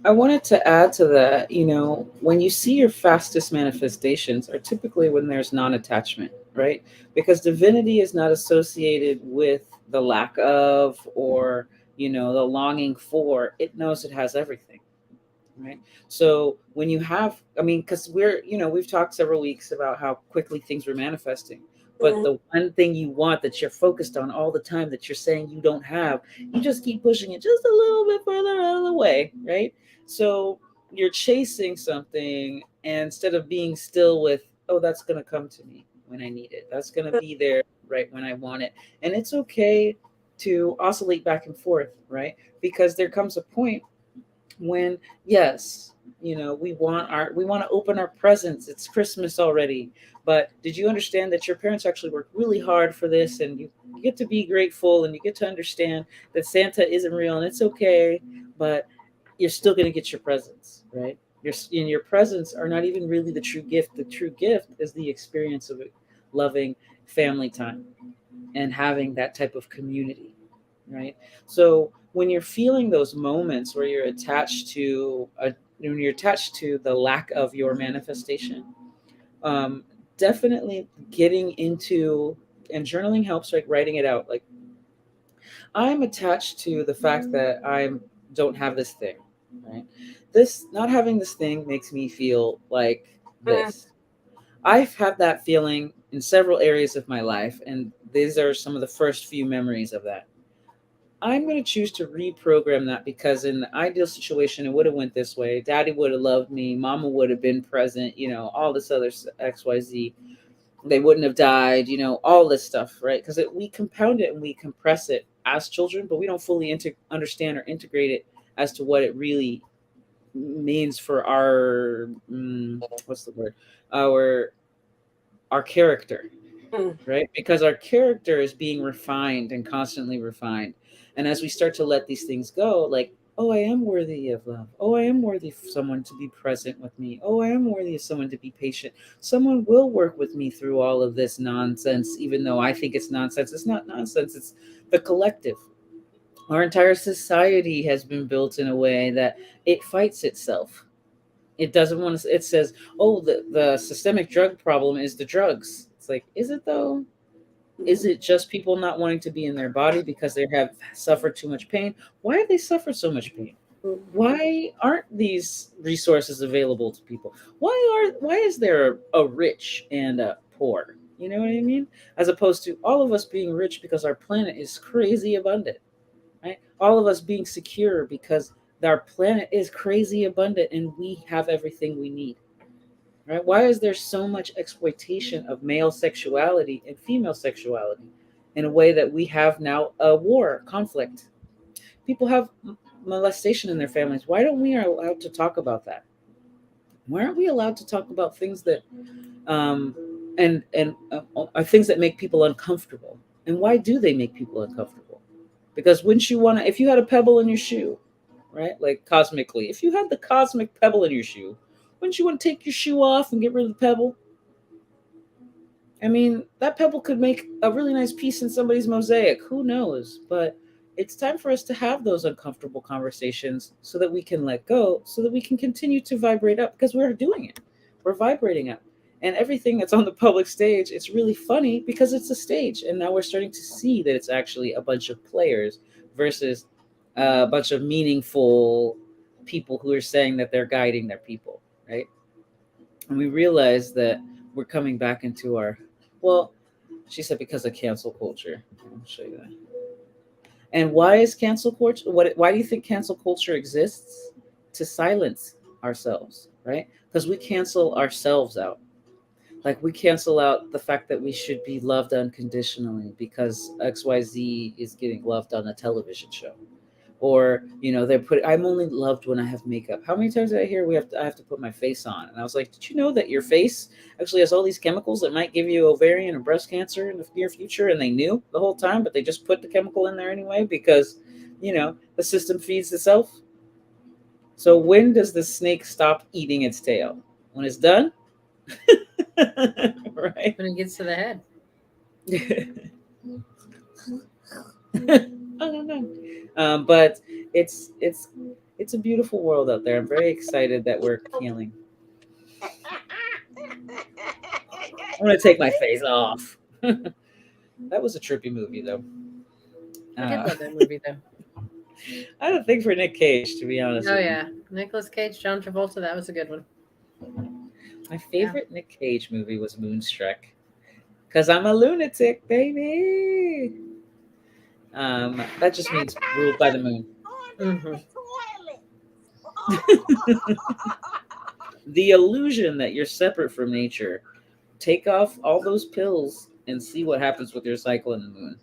I wanted to add to that, when you see your fastest manifestations are typically when there's non attachment, right? Because divinity is not associated with the lack of, or, the longing for. It knows it has everything. Right. So when you have, I mean, because we've talked several weeks about how quickly things were manifesting, but Mhm. the one thing you want that you're focused on all the time that you're saying you don't have, you just keep pushing it just a little bit further out of the way. Right. So you're chasing something, and instead of being still with, oh, that's going to come to me when I need it. That's going to be there right when I want it. And it's okay to oscillate back and forth. Right. Because there comes a point when, yes, we want to open our presents. It's Christmas already, but did you understand that your parents actually worked really hard for this, and you get to be grateful, and you get to understand that Santa isn't real, and it's okay, but you're still going to get your presents, right? Your presents are not even really the true gift. The true gift is the experience of loving family time and having that type of community, right? So when you're feeling those moments where you're attached to when you're attached to the lack of your manifestation, um, definitely getting into, and journaling helps, like writing it out. Like, I'm attached to the fact that I don't have this thing, right? This not having this thing makes me feel like this. I've had that feeling in several areas of my life, and these are some of the first few memories of that. I'm going to choose to reprogram that, because in the ideal situation, it would have went this way. Daddy would have loved me. Mama would have been present. All this other XYZ. They wouldn't have died. All this stuff, right? Because we compound it and we compress it as children, but we don't fully understand or integrate it as to what it really means for our what's the word, our our character, Mm. right? Because our character is being refined and constantly refined. And as we start to let these things go, like, oh, I am worthy of love. Oh, I am worthy of someone to be present with me. Oh, I am worthy of someone to be patient. Someone will work with me through all of this nonsense, even though I think it's nonsense. It's not nonsense, it's the collective. Our entire society has been built in a way that it fights itself. It doesn't want to, it says, oh, the systemic drug problem is the drugs. It's like, is it though? Is it just people not wanting to be in their body because they have suffered too much pain? Why have they suffered so much pain? Why aren't these resources available to people? Why is there a rich and a poor? You know what I mean? As opposed to all of us being rich because our planet is crazy abundant, right? All of us being secure because our planet is crazy abundant and we have everything we need. Right? Why is there so much exploitation of male sexuality and female sexuality in a way that we have now a war, conflict? People have molestation in their families. Why don't we are allowed to talk about that? Why aren't we allowed to talk about things that um, and are things that make people uncomfortable? And why do they make people uncomfortable? Because wouldn't you want to, if you had a pebble in your shoe, right? Like cosmically. If you had the cosmic pebble in your shoe, wouldn't you want to take your shoe off and get rid of the pebble? I mean, that pebble could make a really nice piece in somebody's mosaic. Who knows? But it's time for us to have those uncomfortable conversations so that we can let go, so that we can continue to vibrate up because we're doing it. We're vibrating up. And everything that's on the public stage, it's really funny because it's a stage. And now we're starting to see that it's actually a bunch of players versus a bunch of meaningful people who are saying that they're guiding their people, right? And we realize that we're coming back into our, well, she said because of cancel culture. I'll show you that. And why is cancel culture? Why do you think cancel culture exists? To silence ourselves, right? Because we cancel ourselves out. Like we cancel out the fact that we should be loved unconditionally because XYZ is getting loved on a television show. Or they're I'm only loved when I have makeup. How many times did I hear I have to put my face on? And I was like, did you know that your face actually has all these chemicals that might give you ovarian or breast cancer in the near future? And they knew the whole time, but they just put the chemical in there anyway because the system feeds itself. So when does the snake stop eating its tail? When it's done. Right. When it gets to the head. But it's a beautiful world out there. I'm very excited that we're healing. I'm gonna take my face off. That was a trippy movie, though. I did love that movie, though. I had a thing for Nick Cage, to be honest. Oh yeah, Nicolas Cage, John Travolta. That was a good one. My favorite Nick Cage movie was Moonstruck, because I'm a lunatic, baby. That just means ruled by the moon. Mm-hmm. The illusion that you're separate from nature. Take off all those pills and see what happens with your cycle in the moon.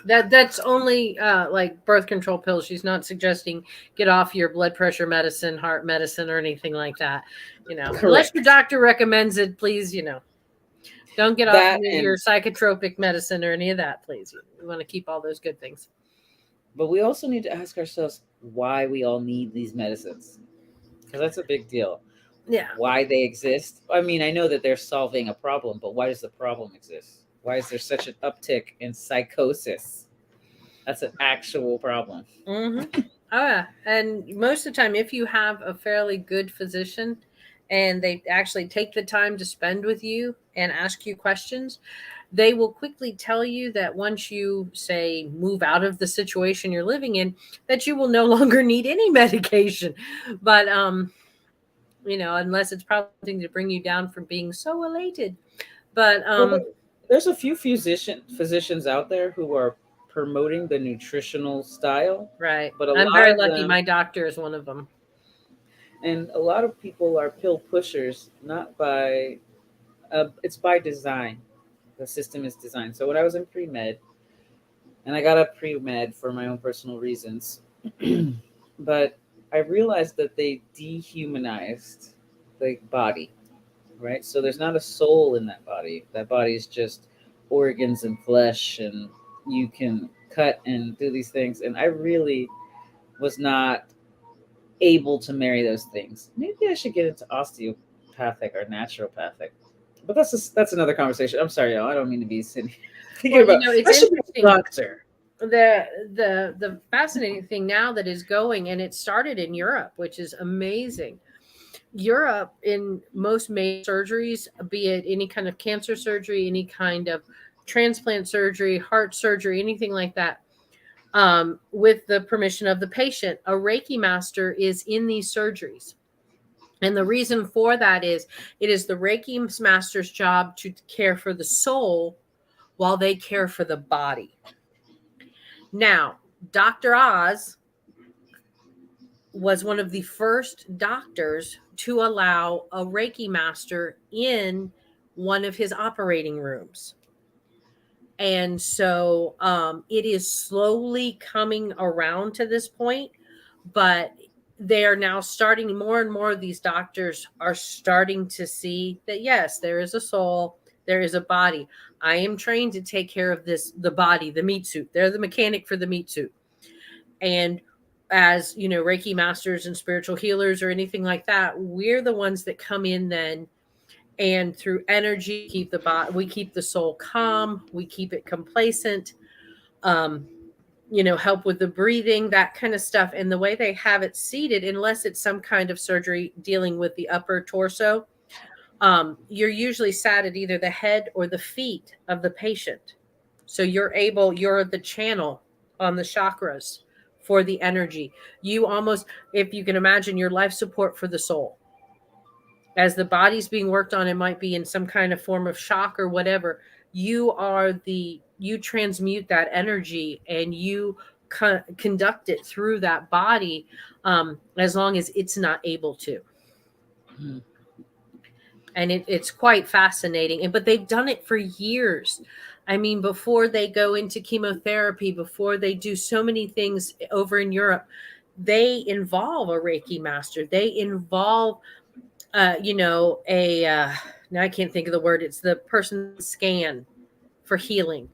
That's only like birth control pills. She's not suggesting get off your blood pressure medicine, heart medicine, or anything like that. Correct. Unless your doctor recommends it, please, don't get off your psychotropic medicine or any of that, please. We want to keep all those good things. But we also need to ask ourselves why we all need these medicines, because that's a big deal. Yeah. Why they exist. I mean, I know that they're solving a problem, but why does the problem exist? Why is there such an uptick in psychosis? That's an actual problem. Mm-hmm. Oh, yeah. And most of the time, if you have a fairly good physician and they actually take the time to spend with you and ask you questions, they will quickly tell you that once you, say, move out of the situation you're living in, that you will no longer need any medication. But, unless it's probably something to bring you down from being so elated. But, there's a few physicians out there who are promoting the nutritional style. Right. But I'm very lucky. My doctor is one of them. And a lot of people are pill pushers, not by, it's by design. The system is designed. So when I was in pre-med, and I got a pre-med for my own personal reasons, but I realized that they dehumanized the body, right? So there's not a soul in that body. That body is just organs and flesh, and you can cut and do these things. And I really was not able to marry those things. Maybe I should get into osteopathic or naturopathic, but that's another conversation. I'm sorry, y'all. I don't mean to be sitting thinking about. It's I should be a doctor. The fascinating thing now that is going, and it started in Europe, which is amazing. Europe, in most major surgeries, be it any kind of cancer surgery, any kind of transplant surgery, heart surgery, anything like that, with the permission of the patient, a Reiki master is in these surgeries. And the reason for that is it is the Reiki master's job to care for the soul while they care for the body. Now, Dr. Oz was one of the first doctors to allow a Reiki master in one of his operating rooms. And so it is slowly coming around to this point, but they are now starting, more and more of these doctors are starting to see that, yes, there is a soul, there is a body. I am trained to take care of the body, the meat suit. They're the mechanic for the meat suit. And as Reiki masters and spiritual healers or anything like that, we're the ones that come in then, and through energy keep the body, we keep the soul calm, we keep it complacent, um help with the breathing, that kind of stuff. And the way they have it seated, unless it's some kind of surgery dealing with the upper torso, you're usually sat at either the head or the feet of the patient. So you're the channel on the chakras for the energy. You almost, if you can imagine, your life support for the soul. As the body's being worked on, it might be in some kind of form of shock or whatever. You transmute that energy, and you conduct it through that body, as long as it's not able to. Hmm. And it's quite fascinating. But they've done it for years. I mean, before they go into chemotherapy, before they do so many things over in Europe, they involve a Reiki master. They involve, now I can't think of the word. It's the person scan for healing.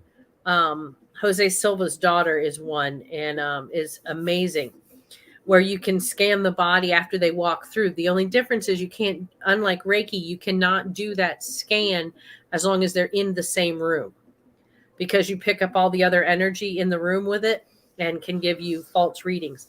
Jose Silva's daughter is one, and is amazing, where you can scan the body after they walk through. The only difference is you can't, unlike Reiki, you cannot do that scan as long as they're in the same room, because you pick up all the other energy in the room with it and can give you false readings.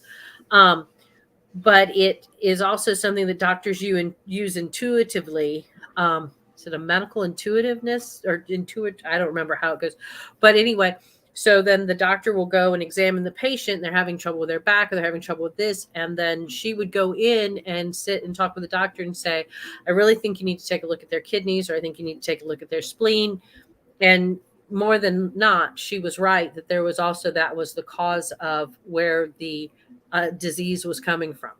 But it is also something that doctors use intuitively. Is it a medical intuitiveness or I don't remember how it goes. But anyway, so then the doctor will go and examine the patient. They're having trouble with their back, or they're having trouble with this. And then she would go in and sit and talk with the doctor and say, I really think you need to take a look at their kidneys, or I think you need to take a look at their spleen. And more than not, she was right that there was also, that was the cause of where the disease was coming from.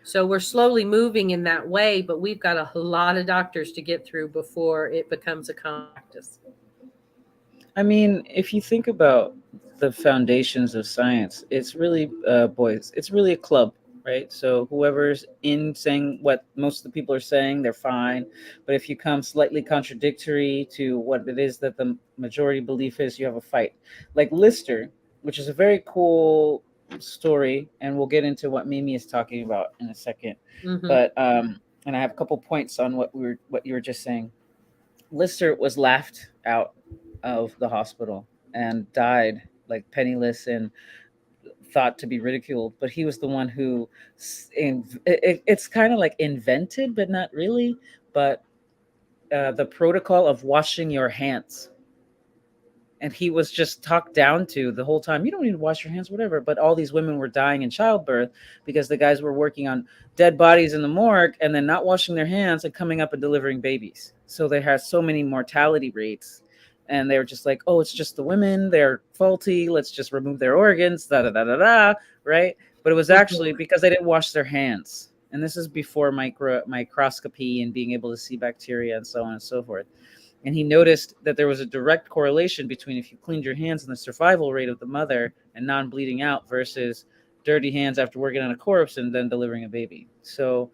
So we're slowly moving in that way, but we've got a lot of doctors to get through before it becomes a common practice. I mean, if you think about the foundations of science, it's really, boys, it's really a club, right? So whoever's in saying what most of the people are saying, they're fine. But if you come slightly contradictory to what it is that the majority belief is, you have a fight. Like Lister, which is a very cool story, and we'll get into what Mimi is talking about in a second. Mm-hmm. But and I have a couple points on what you were just saying. Lister was laughed out of the hospital and died like penniless and thought to be ridiculed, but he was the one who it's kind of like invented, but not really, but the protocol of washing your hands. And he was just talked down to the whole time. You don't need to wash your hands, whatever. But all these women were dying in childbirth because the guys were working on dead bodies in the morgue and then not washing their hands and coming up and delivering babies. So they had so many mortality rates. And they were just like, oh, it's just the women. They're faulty. Let's just remove their organs. Da da da da da. Right. But it was actually because they didn't wash their hands. And this is before microscopy and being able to see bacteria and so on and so forth. And he noticed that there was a direct correlation between if you cleaned your hands and the survival rate of the mother and non-bleeding out versus dirty hands after working on a corpse and then delivering a baby. So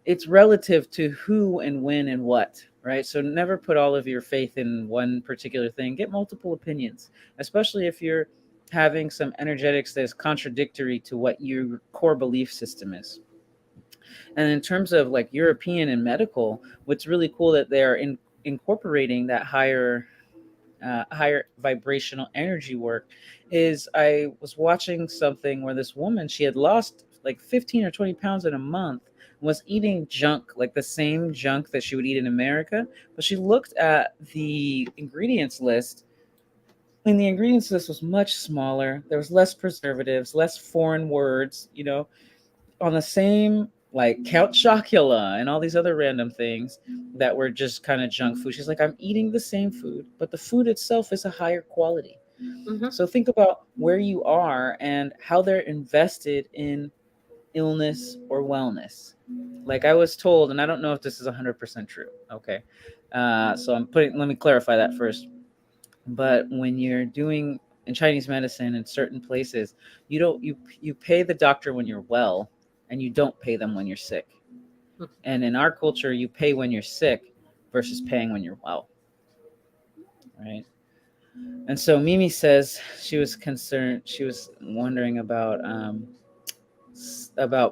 it's relative to who and when and what, right? So never put all of your faith in one particular thing. Get multiple opinions, especially if you're having some energetics that is contradictory to what your core belief system is. And in terms of like European and medical, what's really cool that they are incorporating that higher vibrational energy work is I was watching something where this woman, she had lost like 15 or 20 pounds in a month, was eating junk, like the same junk that she would eat in America. But she looked at the ingredients list, and the ingredients list was much smaller. There was less preservatives, less foreign words, on the same like Count Chocula and all these other random things that were just kind of junk food. She's like, I'm eating the same food, but the food itself is a higher quality. Mm-hmm. So think about where you are and how they're invested in illness or wellness. Like I was told, and I don't know if this is 100% true. Okay. So let me clarify that first. But when you're doing in Chinese medicine in certain places, you pay the doctor when you're well, and you don't pay them when you're sick. And in our culture, you pay when you're sick versus paying when you're well. Right? And so Mimi says she was concerned. She was wondering about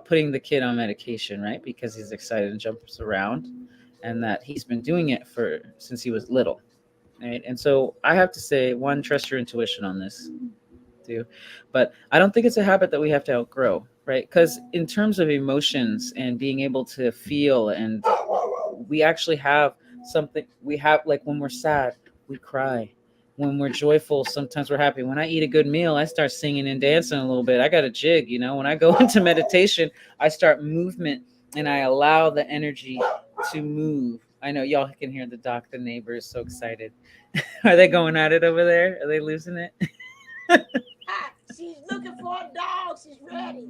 putting the kid on medication, right? Because he's excited and jumps around, and that he's been doing it for since he was little, right? And so I have to say, one, trust your intuition on this, too. But I don't think it's a habit that we have to outgrow, right? Because in terms of emotions and being able to feel, and we actually have something, we have, like, when we're sad, we cry. When we're joyful, sometimes we're happy. When I eat a good meal, I start singing and dancing a little bit. I got a jig, When I go into meditation, I start movement and I allow the energy to move. I know y'all can hear the neighbor is so excited. Are they going at it over there? Are they losing it? She's looking for a dog. She's ready.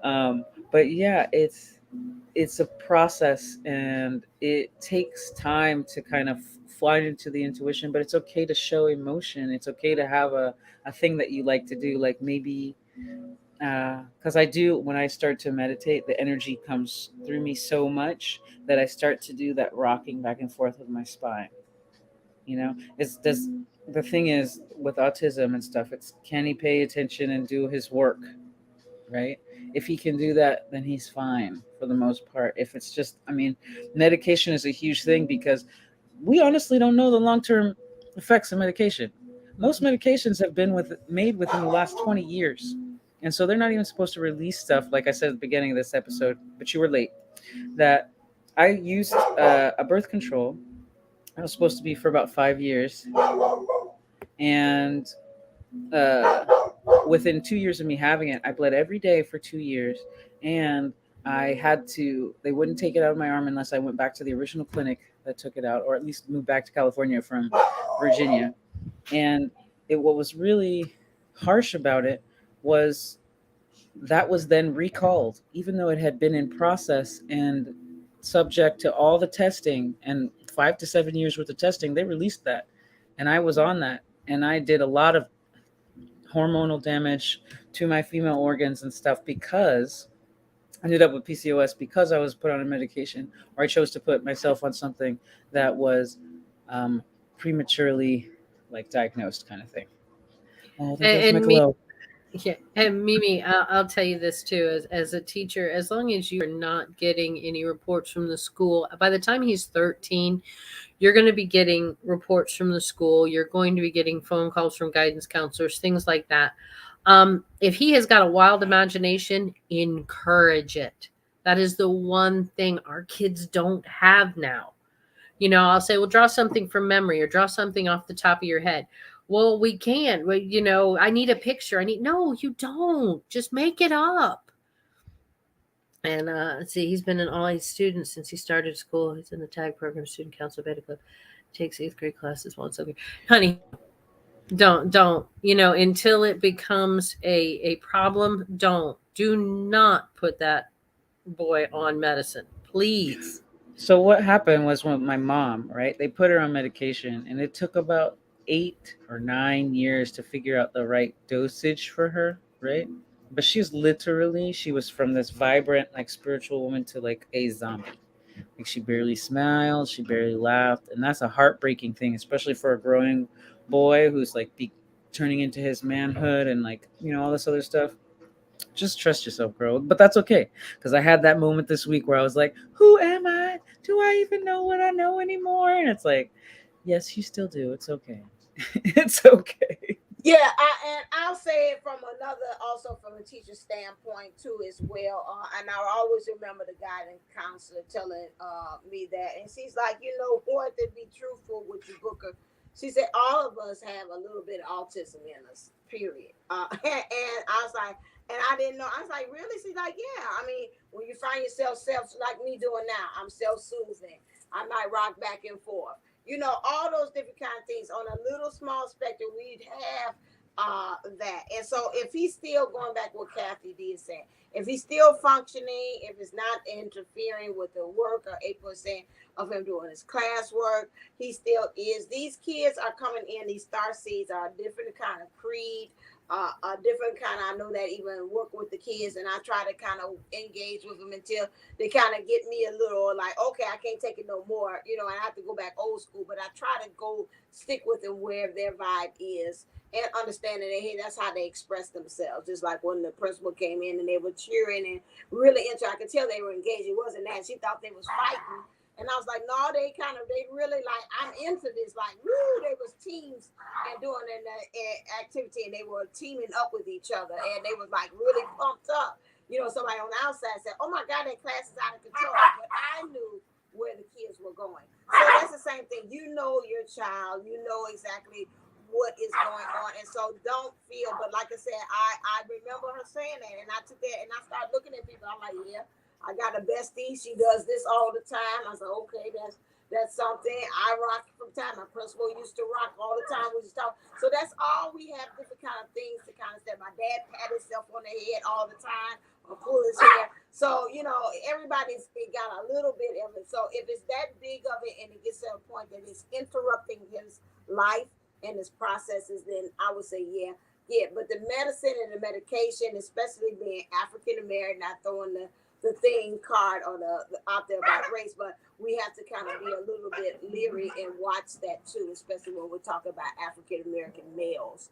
um, but yeah, it's a process and it takes time to kind of fly into the intuition, but it's okay to show emotion. It's okay to have a thing that you like to do, like maybe because I do, when I start to meditate, the energy comes through me so much that I start to do that rocking back and forth with my spine. It's does the thing is with autism and stuff, it's can he pay attention and do his work, right? If he can do that, then he's fine for the most part. If it's just, I mean, medication is a huge thing because we honestly don't know the long-term effects of medication. Most medications have been made within the last 20 years. And so they're not even supposed to release stuff, like I said at the beginning of this episode, but you were late, that I used a birth control. It was supposed to be for about 5 years. And uh, within 2 years of me having it, I bled every day for 2 years. And they wouldn't take it out of my arm unless I went back to the original clinic that took it out, or at least moved back to California from Virginia. And what was really harsh about it was that was then recalled, even though it had been in process and subject to all the testing and 5 to 7 years worth of testing. They released that. And I was on that. And I did a lot of hormonal damage to my female organs and stuff because I ended up with PCOS because I was put on a medication, or I chose to put myself on something that was prematurely like diagnosed, kind of thing. Oh, there goes my And me, glow. yeah, and Mimi, I'll tell you this too. As a teacher, as long as you are not getting any reports from the school, by the time he's 13, you're going to be getting reports from the school. You're going to be getting phone calls from guidance counselors, things like that. If he has got a wild imagination, encourage it. That is the one thing our kids don't have now. I'll say, well, draw something from memory or draw something off the top of your head. Well, we can't. Well, I need a picture. No, you don't. Just make it up. And let's see, he's been an all A student since he started school. He's in the tag program, student council, beta club, takes 8th grade classes once a week. Honey, don't, until it becomes a problem, do not put that boy on medicine, please. So what happened was with my mom, right? They put her on medication, and it took about 8 or 9 years to figure out the right dosage for her, right? But she was from this vibrant, like spiritual woman to like a zombie. Like she barely smiled, she barely laughed, and that's a heartbreaking thing, especially for a growing boy who's like turning into his manhood and like all this other stuff. Just trust yourself, girl. But that's okay, because I had that moment this week where I was like, "Who am I? Do I even know what I know anymore?" And it's like, yes, you still do. It's okay. It's okay. Yeah, and I'll say it also from a teacher standpoint too, as well. And I always remember the guidance counselor telling me that, and she's like, what? To be truthful with you, Booker. She said all of us have a little bit of autism in us. Period. And I was like, and I didn't know. I was like, really? She's like, yeah. I mean, when you find yourself like me doing now, I'm self-soothing. I might rock back and forth. All those different kind of things on a little small spectrum, we'd have that. And so if he's still going back what Kathy D is saying, if he's still functioning, if it's not interfering with the work or 8% of him doing his classwork, he still is. These kids are coming in, these star seeds are a different kind of creed. a different kind of, I know that even work with the kids, and I try to kind of engage with them until they kind of get me a little like, okay, I can't take it no more, and I have to go back old school, but I try to go stick with them where their vibe is and understanding that, hey, that's how they express themselves. Just like when the principal came in and they were cheering and really into, I could tell they were engaged. It wasn't that she thought they was fighting. And I was like, no, they really like, I'm into this. Like, woo, they was teams and doing an activity, and they were teaming up with each other, and they was like really pumped up. Somebody on the outside said, oh my God, that class is out of control. But I knew where the kids were going. So that's the same thing. You know your child, you know exactly what is going on. And so don't feel, but like I said, I remember her saying that, and I took that and I started looking at people. I'm like, yeah, I got a bestie. She does this all the time. I said, okay, that's something. I rock from time. My principal used to rock all the time. We just talk. So that's all we have, different kind of things to kind of say. My dad pat himself on the head all the time or pull his hair. So, everybody's got a little bit of it. So if it's that big of it and it gets to a point that it's interrupting his life and his processes, then I would say, yeah. But the medicine and the medication, especially being African American, not throwing the thing card or the out there about race, but we have to kind of be a little bit leery and watch that too, especially when we're talking about African American males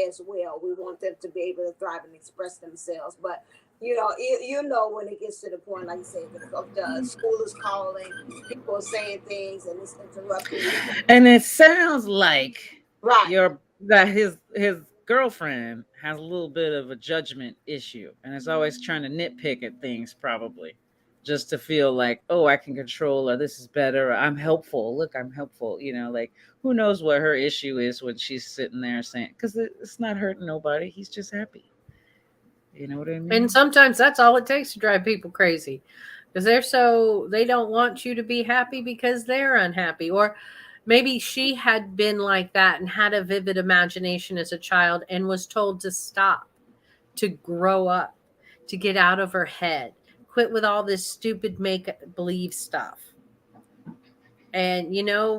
as well. We want them to be able to thrive and express themselves, but when it gets to the point, like you said, the school is calling, people are saying things, and it's interrupting. And it sounds like Right. that his girlfriend has a little bit of a judgment issue and is always trying to nitpick at things, probably just to feel like, oh, I can control, or this is better, or I'm helpful. Look, I'm helpful. Like, who knows what her issue is when she's sitting there saying, because it's not hurting nobody. He's just happy. You know what I mean? And sometimes that's all it takes to drive people crazy, because they don't want you to be happy because they're unhappy. Or maybe she had been like that and had a vivid imagination as a child and was told to stop, to grow up, to get out of her head, quit with all this stupid make believe stuff. And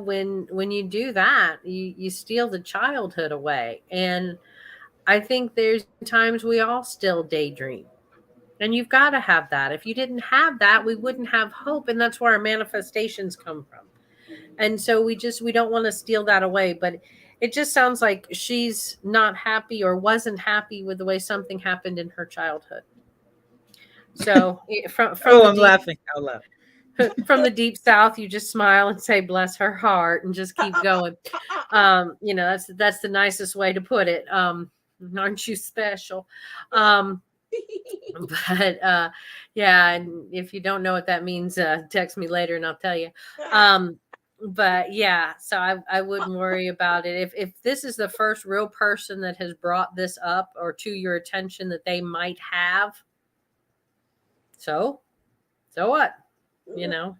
when you do that, you steal the childhood away. And I think there's times we all still daydream. And you've got to have that. If you didn't have that, we wouldn't have hope. And that's where our manifestations come from. And so we don't want to steal that away. But it just sounds like she's not happy or wasn't happy with the way something happened in her childhood. So from I'm laughing out loud. From the deep South, you just smile and say, bless her heart, and just keep going. That's the nicest way to put it. Aren't you special? But yeah, and if you don't know what that means, text me later and I'll tell you. But yeah, so I wouldn't worry about it. If this is the first real person that has brought this up or to your attention that they might have, so what? Yeah.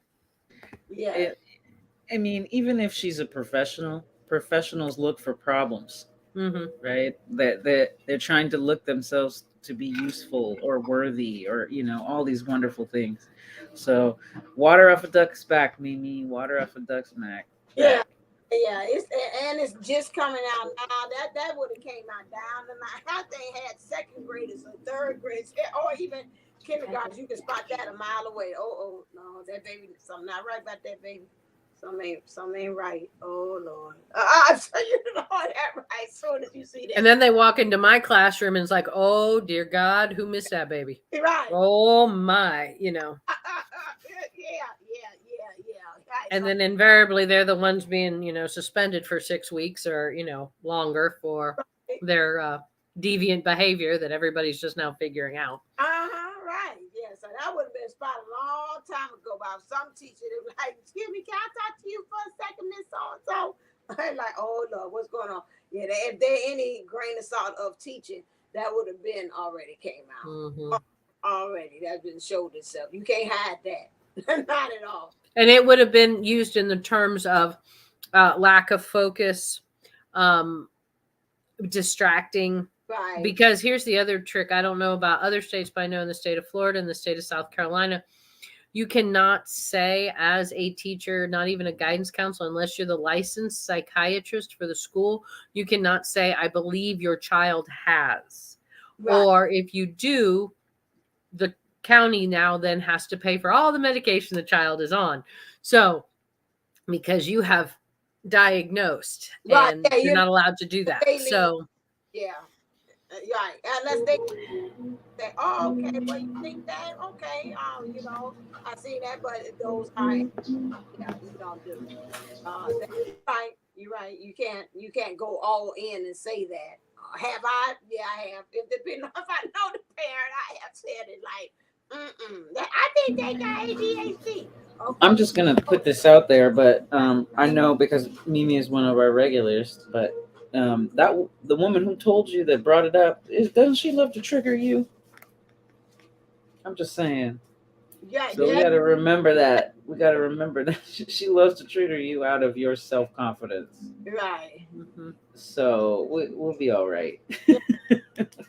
I mean, even if she's a professional, professionals look for problems, right? That they're trying to look themselves to be useful or worthy, or all these wonderful things. So, water off a duck's back, Mimi. Water off a duck's back. Yeah. It's just coming out now. That would have came out down the line. I think had second graders or third graders, or even kindergarten. You can spot that a mile away. Oh no, that baby, something not right about that baby. Something ain't right. Oh Lord, so you know that right. Soon as you see that, and then they walk into my classroom and it's like, oh dear God, who missed that baby? Right. Oh my, yeah. And then invariably they're the ones being, suspended for 6 weeks or, longer for their deviant behavior that everybody's just now figuring out. Right. Yeah. So that would have been spotted a long time ago by some teacher. They were like, excuse me, can I talk to you for a second, Miss So-and-so? I'm like, oh Lord, what's going on? Yeah, if there any grain of salt of teaching, that would have been already came out. Already. That's been showed itself. You can't hide that. Not at all. And it would have been used in the terms of lack of focus, distracting. Right. Because here's the other trick. I don't know about other states, but I know in the state of Florida and the state of South Carolina, You cannot say as a teacher, not even a guidance counselor, unless you're the licensed psychiatrist for the school, you cannot say, I believe your child has. Right. Or if you do, the county now then has to pay for all the medication the child is on. So, because you have diagnosed, Right. and Yeah, you're not allowed to do that. they leave. So, Yeah. Right. Unless they say, oh, okay, well, you think that? Okay. I see that, but those are, yeah, you don't do. That's right. You're right. You can't go all in and say that. Have I? Yeah, I have. If depending on if I know the parent, I have said it like, I think they got ADHD. Okay. I'm just gonna put this out there, but I know because Mimi is one of our regulars, but the woman who told you that brought it up doesn't she love to trigger you? I'm just saying. Yeah, So we got to remember that. We got to remember that she loves to trigger you out of your self confidence. right. mhm. So we'll be all right.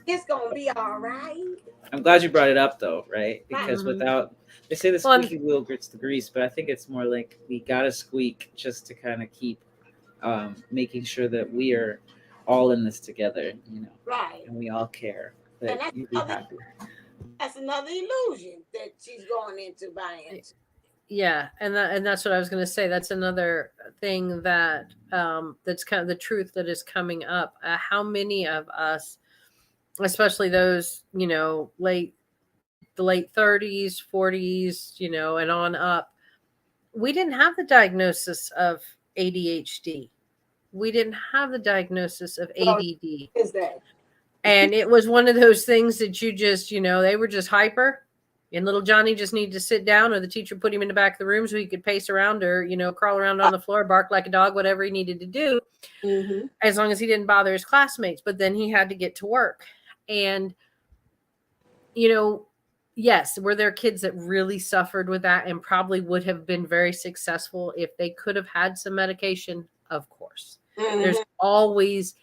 It's gonna be all right. I'm glad you brought it up, though, right? Because Mhm. without, they say the Well, squeaky wheel gets the grease, but I think it's more like we gotta squeak just to kind of keep making sure that we are all in this together, Right. and we all care And that you be happy. that's another illusion that she's going into buying. yeah, and that's what I was going to say. That's another thing that that's kind of the truth that is coming up. How many of us, especially those the late 30s, 40s, and on up, we didn't have the diagnosis of ADHD. We didn't have the diagnosis of ADD. Is that? And it was one of those things that you just, they were just hyper. And little Johnny just needed to sit down, or the teacher put him in the back of the room so he could pace around or, crawl around on the floor, bark like a dog, whatever he needed to do, as long as he didn't bother his classmates. But then he had to get to work. And, yes, were there kids that really suffered with that and probably would have been very successful if they could have had some medication? Of course. There's always,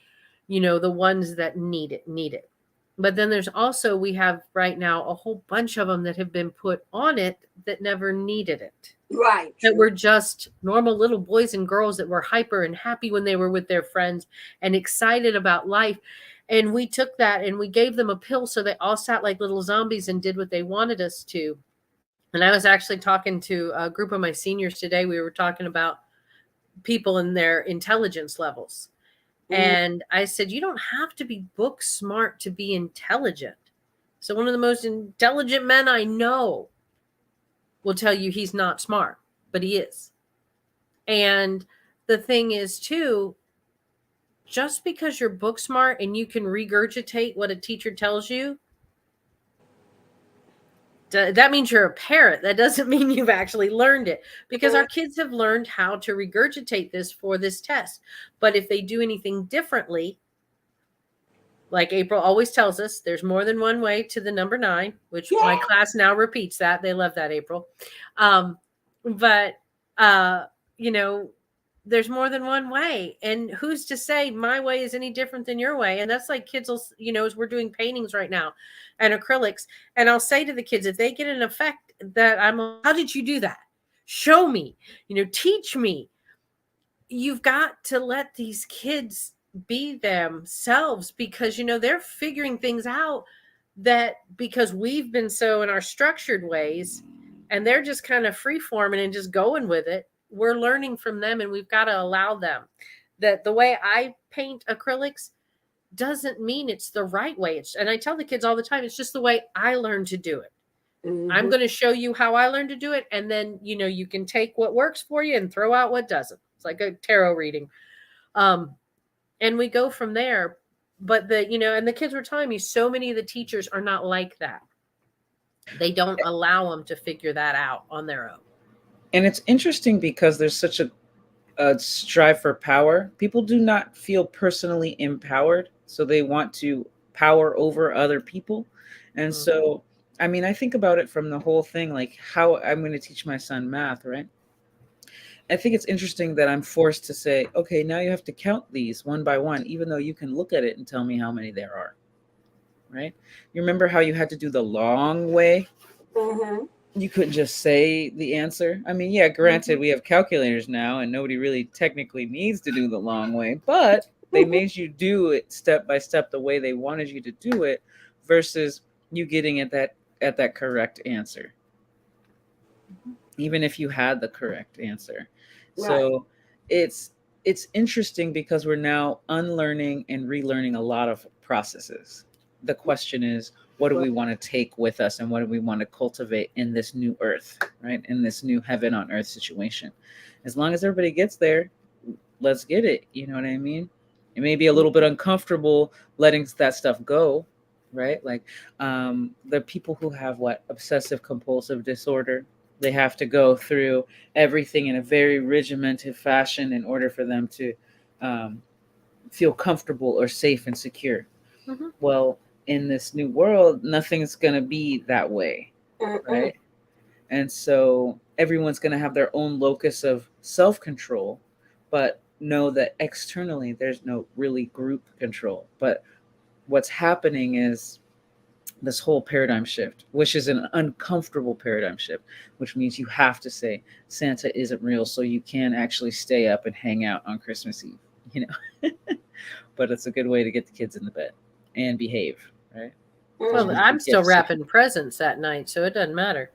the ones that need it. But then there's also, we have right now a whole bunch of them that have been put on it that never needed it. Right. That were just normal little boys and girls that were hyper and happy when they were with their friends and excited about life. And we took that and we gave them a pill so they all sat like little zombies and did what they wanted us to. And I was actually talking to a group of my seniors today. We were talking about people and their intelligence levels. And I said, you don't have to be book smart to be intelligent. So one of the most intelligent men I know will tell you he's not smart, but he is. And the thing is, too, just because you're book smart and you can regurgitate what a teacher tells you, that means you're a parrot. That doesn't mean you've actually learned it, because our kids have learned how to regurgitate this for this test. But if they do anything differently, like April always tells us, there's more than one way to the number 9, which my class now repeats that. They love that, April. But there's more than one way. And who's to say my way is any different than your way? And that's like kids will, as we're doing paintings right now and acrylics. And I'll say to the kids, if they get an effect that how did you do that? Show me, teach me. You've got to let these kids be themselves, because, they're figuring things out that because we've been so in our structured ways and they're just kind of free forming and just going with it. We're learning from them, and we've got to allow them that the way I paint acrylics doesn't mean it's the right way. And I tell the kids all the time, it's just the way I learned to do it. I'm going to show you how I learned to do it. And then, you can take what works for you and throw out what doesn't. It's like a tarot reading. And we go from there. But and the kids were telling me so many of the teachers are not like that. They don't allow them to figure that out on their own. And it's interesting because there's such a strive for power. People do not feel personally empowered, so they want to power over other people. And so, I think about it from the whole thing, like how I'm going to teach my son math, right? I think it's interesting that I'm forced to say, okay, now you have to count these one by one, even though you can look at it and tell me how many there are, right? You remember how you had to do the long way? you couldn't just say the answer. I mean, yeah, granted, we have calculators now and nobody really technically needs to do the long way, but they made you do it step by step the way they wanted you to do it versus you getting at that correct answer. Even if you had the correct answer. Right. So it's interesting because we're now unlearning and relearning a lot of processes. The question is, what do we want to take with us and what do we want to cultivate in this new earth, right? In this new heaven on earth situation. As long as everybody gets there, let's get it. You know what I mean? It may be a little bit uncomfortable letting that stuff go, right? Like the people who have obsessive compulsive disorder, they have to go through everything in a very regimented fashion in order for them to feel comfortable or safe and secure. Mhm. Well, in this new world, nothing's going to be that way, right? And so everyone's going to have their own locus of self-control, but know that externally there's no really group control. But what's happening is this whole paradigm shift, which is an uncomfortable paradigm shift, which means you have to say Santa isn't real so you can actually stay up and hang out on Christmas Eve, you know. But it's a good way to get the kids in the bed and behave, right? Well, I'm still wrapping presents that night, so it doesn't matter.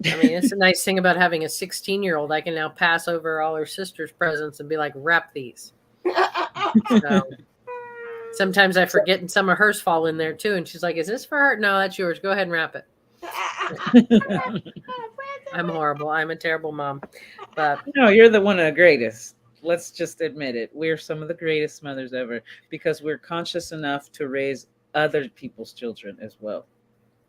I mean, it's a nice thing about having a 16-year-old. I can now pass over all her sister's presents and be like, wrap these. So sometimes I forget and some of hers fall in there too. And she's like, is this for her? No, that's yours. Go ahead and wrap it. I'm horrible. I'm a terrible mom. But no, you're the one of the greatest. Let's just admit it. We're some of the greatest mothers ever because we're conscious enough to raise other people's children as well,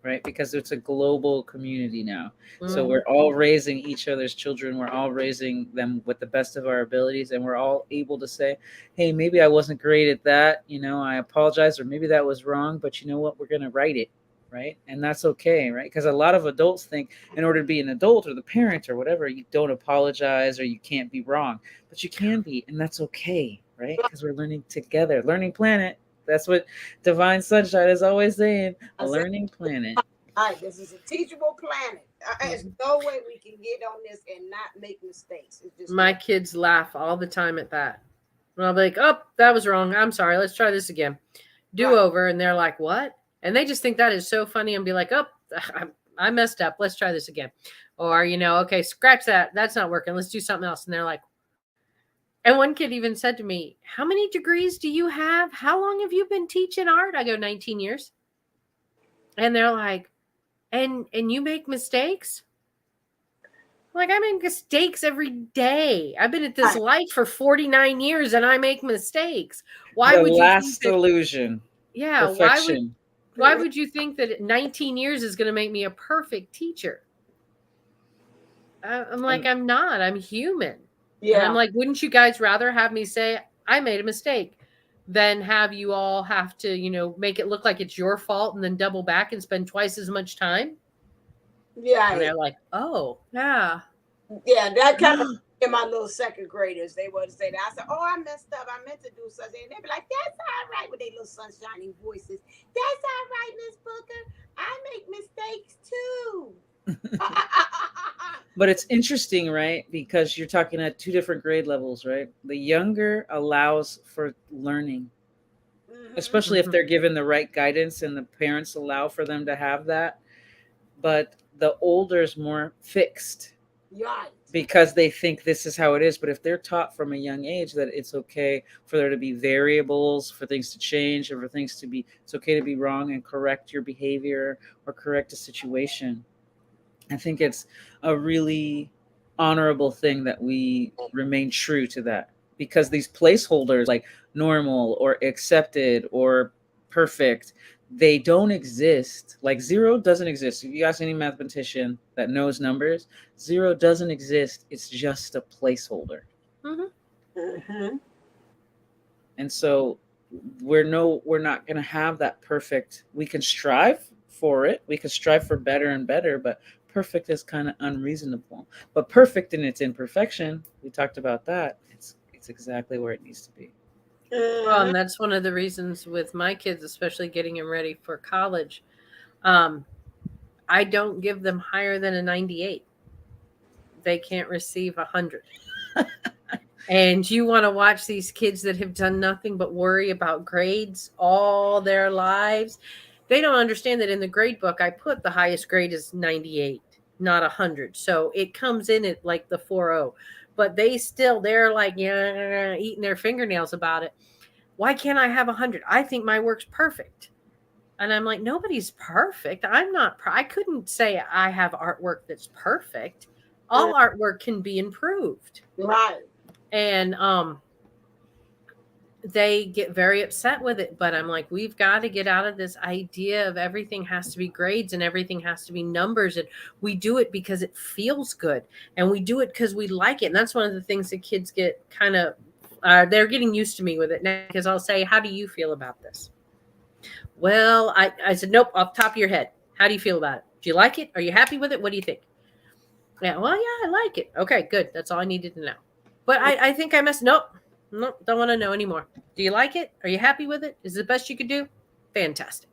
right? Because it's a global community now. So we're all raising each other's children. We're all raising them with the best of our abilities. And we're all able to say, hey, maybe I wasn't great at that. You know, I apologize. Or maybe that was wrong. But you know what? We're going to write it. Right. And that's okay. Right. Because a lot of adults think in order to be an adult or the parent or whatever, you don't apologize or you can't be wrong. But you can be. And that's okay. Right. Because we're learning together. Learning planet. That's what Divine Sunshine is always saying. A learning planet. All right, this is a teachable planet. There's no way we can get on this and not make mistakes. It's just my kids laugh all the time at that. And I'll be like, oh, that was wrong. I'm sorry. Let's try this again. Do over. And they're like, what? And they just think that is so funny and be like, oh, I messed up. Let's try this again. Or, you know, okay, scratch that. That's not working. Let's do something else. And they're like, and one kid even said to me, how many degrees do you have? How long have you been teaching art? I go, 19 years. And they're like, and you make mistakes? Like, I make mistakes every day. I've been at this light for 49 years and I make mistakes. Why would you last illusion? Yeah. Perfection. Why would you think that 19 years is going to make me a perfect teacher? I'm like, I'm not. I'm human. Yeah. And I'm like, wouldn't you guys rather have me say I made a mistake than have you all have to, you know, make it look like it's your fault and then double back and spend twice as much time? Yeah. And they're like, oh, yeah. Yeah, that kind of in my little second graders, they would say that. I said, oh, I messed up. I meant to do something. And they'd be like, that's all right, with their little sunshiny voices. That's all right, Miss Booker. I make mistakes too. But it's interesting, right? Because you're talking at two different grade levels, right? The younger allows for learning, especially if they're given the right guidance and the parents allow for them to have that. But the older is more fixed. Right. Because they think this is how it is. But if they're taught from a young age that it's okay for there to be variables, for things to change, or for things to be, it's okay to be wrong and correct your behavior or correct a situation. I think it's a really honorable thing that we remain true to that, because these placeholders like normal or accepted or perfect, they don't exist. Like zero doesn't exist. If you ask any mathematician that knows numbers, zero doesn't exist. It's just a placeholder. And so we're not going to have that perfect. We can strive for it. We can strive for better and better, but perfect is kind of unreasonable. But perfect in its imperfection, we talked about that. It's exactly where it needs to be. Well, and that's one of the reasons with my kids, especially getting them ready for college. I don't give them higher than a 98. They can't receive 100. And you want to watch these kids that have done nothing but worry about grades all their lives. They don't understand that in the grade book, I put the highest grade is 98, not 100. So it comes in at like the 4.0. But they're like, yeah, eating their fingernails about it. Why can't I have 100? I think my work's perfect. And I'm like, nobody's perfect. I couldn't say I have artwork that's perfect. All artwork can be improved. Right. And they get very upset with it, but I'm like, we've got to get out of this idea of everything has to be grades and everything has to be numbers, and we do it because it feels good and we do it because we like it. And that's one of the things that kids get kind of they're getting used to me with it now, because I'll say, how do you feel about this? Well, I said, nope, off the top of your head, how do you feel about it? Do you like it? Are you happy with it? What do you think? Yeah, well, yeah, I like it. Okay, good. That's all I needed to know. But I think I missed. Nope, don't want to know anymore. Do you like it? Are you happy with it? Is it the best you could do? Fantastic.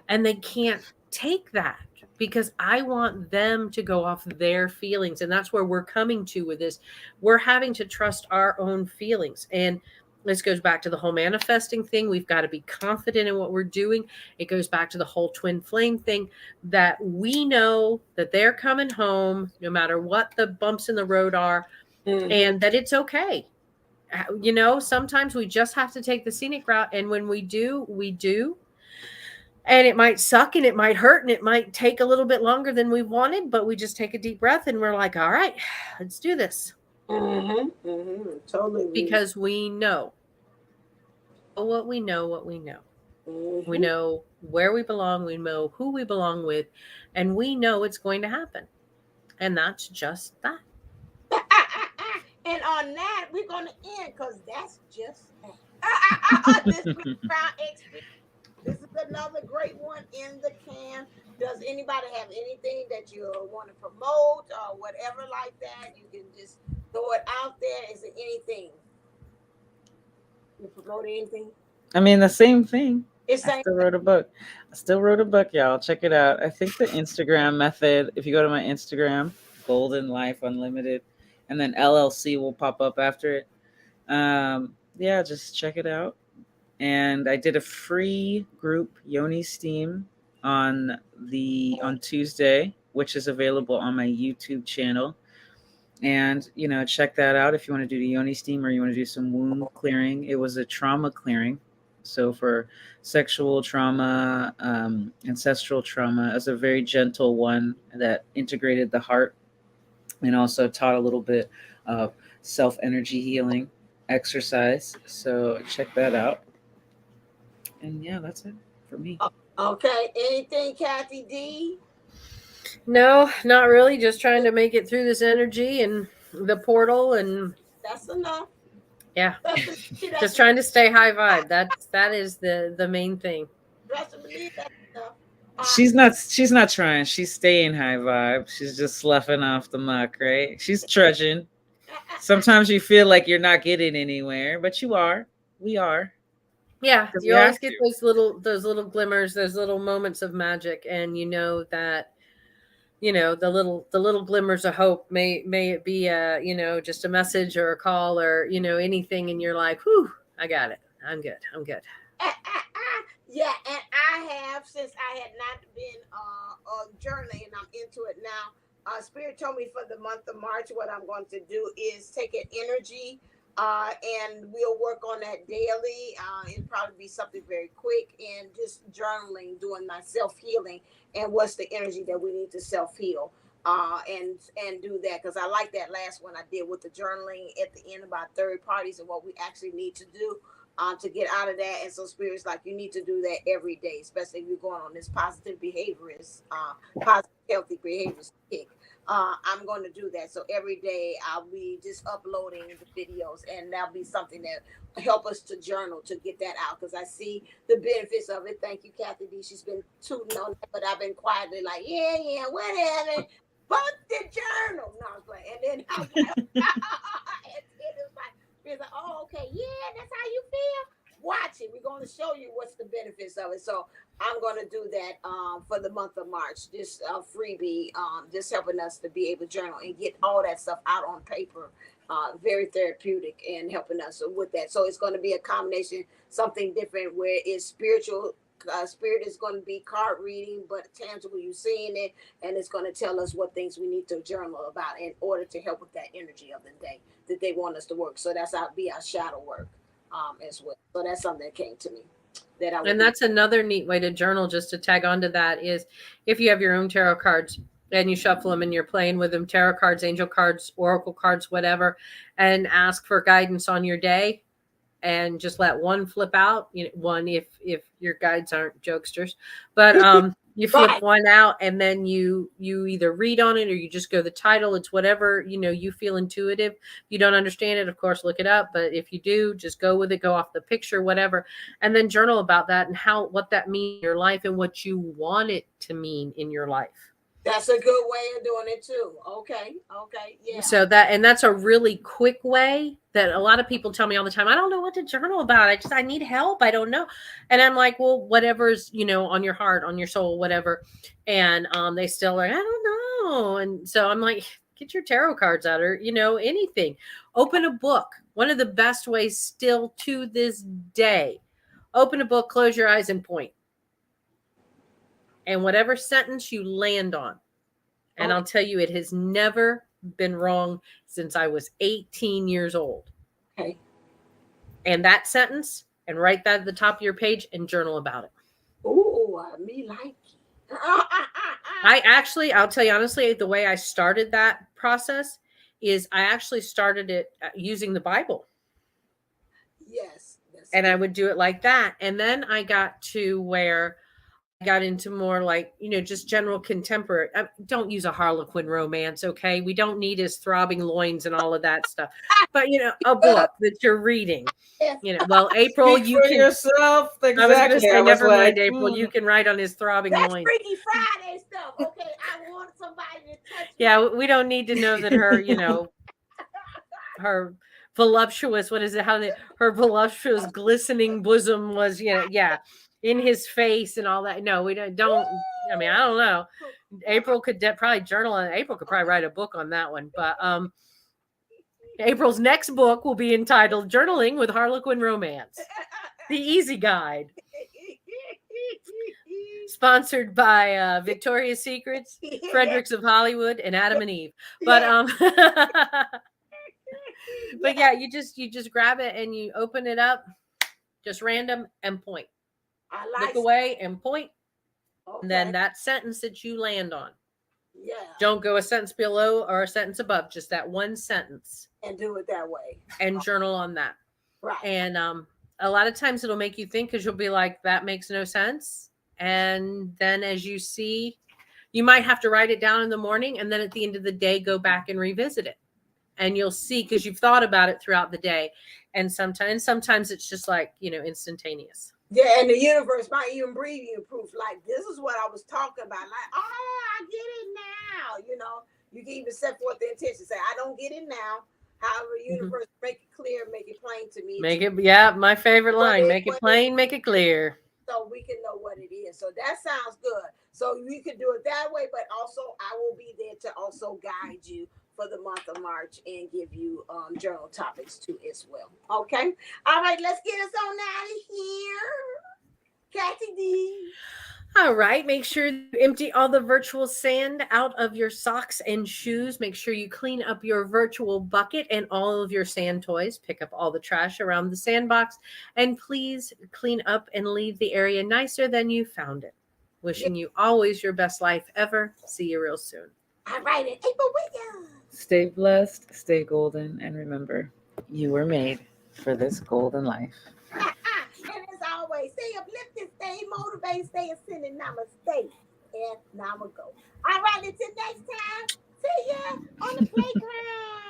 And they can't take that because I want them to go off their feelings. And that's where we're coming to with this. We're having to trust our own feelings. And this goes back to the whole manifesting thing. We've got to be confident in what we're doing. It goes back to the whole twin flame thing, that we know that they're coming home no matter what the bumps in the road are, and that it's okay. You know, sometimes we just have to take the scenic route. And when we do, we do. And it might suck and it might hurt and it might take a little bit longer than we wanted, but we just take a deep breath and we're like, all right, let's do this. Totally. Because we know what we know, what we know. We know where we belong. We know who we belong with. And we know it's going to happen. And that's just that. And on that, we're going to end because that's just that. This is another great one in the can. Does anybody have anything that you want to promote or whatever like that? You can just throw it out there. Is there anything? You promote anything? I mean, the same thing. It's I still wrote a book, y'all. Check it out. I think the Instagram method, if you go to my Instagram, Golden Life Unlimited, and then LLC will pop up after it. Yeah, just check it out. And I did a free group Yoni Steam on Tuesday, which is available on my YouTube channel. And, you know, check that out if you want to do the Yoni Steam or you want to do some wound clearing. It was a trauma clearing. So for sexual trauma, ancestral trauma, as a very gentle one that integrated the heart and also taught a little bit of self-energy healing exercise. So check that out. And yeah, that's it for me. Okay. Anything, Kathy D? No, not really. Just trying to make it through this energy and the portal, and that's enough. Yeah, just trying to stay high vibe. That is the main thing. She's not trying. She's staying high vibe. She's just sloughing off the muck, right? She's trudging. Sometimes you feel like you're not getting anywhere, but you are. We are. Yeah, you always get those little glimmers, those little moments of magic, and you know that, you know, the little glimmers of hope. May it be just a message or a call or, you know, anything, and you're like, whew, I got it. I'm good. Yeah, and I have, since I had not been journaling, and I'm into it now. Spirit told me for the month of March, what I'm going to do is take an energy. And we'll work on that daily. It'll probably be something very quick and just journaling, doing my self-healing and what's the energy that we need to self-heal and do that. Because I like that last one I did with the journaling at the end about third parties and what we actually need to do to get out of that. And so Spirit's like, you need to do that every day, especially if you're going on this positive behaviorist, positive healthy behaviors kick. I'm going to do that. So every day I'll be just uploading the videos, and that'll be something that help us to journal to get that out, because I see the benefits of it. Thank you, Kathy D. She's been tooting on that, but I've been quietly like, yeah, whatever. But the journal. No, I'm playing. And then it was like, oh, okay, yeah, that's how you feel. watch it. We're going to show you what's the benefits of it. So I'm going to do that for the month of March. This freebie, just helping us to be able to journal and get all that stuff out on paper. Very therapeutic and helping us with that. So it's going to be a combination, something different where it's spiritual. Spirit is going to be card reading, but tangible, you seeing it, and it's going to tell us what things we need to journal about in order to help with that energy of the day that they want us to work. So that's be our shadow work as well. So that's something that came to me. And that's another neat way to journal, just to tag onto that, is if you have your own tarot cards and you shuffle them and you're playing with them, tarot cards, angel cards, oracle cards, whatever, and ask for guidance on your day. And just let one flip out. One if your guides aren't jokesters, but you flip Right. one out, and then you either read on it or you just go the title. It's whatever you feel intuitive. If you don't understand it, of course, look it up. But if you do, just go with it. Go off the picture, whatever, and then journal about that and what that means in your life and what you want it to mean in your life. That's a good way of doing it too. Okay. Yeah. So that's a really quick way that a lot of people tell me all the time, I don't know what to journal about. I need help. I don't know. And I'm like, well, whatever's, on your heart, on your soul, whatever. And they still like, I don't know. And so I'm like, get your tarot cards out, or, anything. Open a book. One of the best ways still to this day, open a book, close your eyes and point. And whatever sentence you land on, and I'll tell you, it has never been wrong since I was 18 years old. Okay. And that sentence, and write that at the top of your page and journal about it. Ooh, me like it. I'll tell you honestly, the way I started that process is I actually started it using the Bible. Yes. And I would do it like that. And then I got to where I got into more like, just general contemporary. Don't use a Harlequin romance, okay? We don't need his throbbing loins and all of that stuff. But, a book that you're reading. Well, April, Speak you for can yourself. Exactly. I was going to say, never mind, April. You can write on his throbbing That's loins. Freaky Friday stuff. Okay, I want somebody to touch me. Yeah, we don't need to know that her, her voluptuous, her voluptuous glistening bosom was, in his face and all that. No, we don't. I mean, I don't know. April could probably journal on. April could probably write a book on that one. But April's next book will be entitled "Journaling with Harlequin Romance: The Easy Guide." Sponsored by Victoria's Secrets, Fredericks of Hollywood, and Adam and Eve. But but yeah, you just grab it and you open it up, just random, and point. Look away and point. Okay. And then that sentence that you land on. Yeah. Don't go a sentence below or a sentence above, just that one sentence. And do it that way. And journal on that. Right. And a lot of times it'll make you think, because you'll be like, that makes no sense. And then as you see, you might have to write it down in the morning, and then at the end of the day, go back and revisit it. And you'll see, because you've thought about it throughout the day. And sometimes it's just like, instantaneous. Yeah, and the universe might even bring you proof. Like, this is what I was talking about. Like, I get it now. You can even set forth the intention. Say, I don't get it now. However, universe, make it clear, make it plain to me. My favorite line. Make it plain, make it clear. So we can know what it is. So that sounds good. So you can do it that way, but also I will be there to also guide you for the month of March and give you journal topics too as well. Okay. All right, let's get us on out of here. Kathy D. All right. Make sure you empty all the virtual sand out of your socks and shoes. Make sure you clean up your virtual bucket and all of your sand toys. Pick up all the trash around the sandbox. And please clean up and leave the area nicer than you found it. Wishing you always your best life ever. See you real soon. All right. And April Williams. Stay blessed, stay golden, and remember, you were made for this golden life. And as always, stay uplifted, stay motivated, stay ascending. Namaste and namago. All right, until next time, see ya on the playground.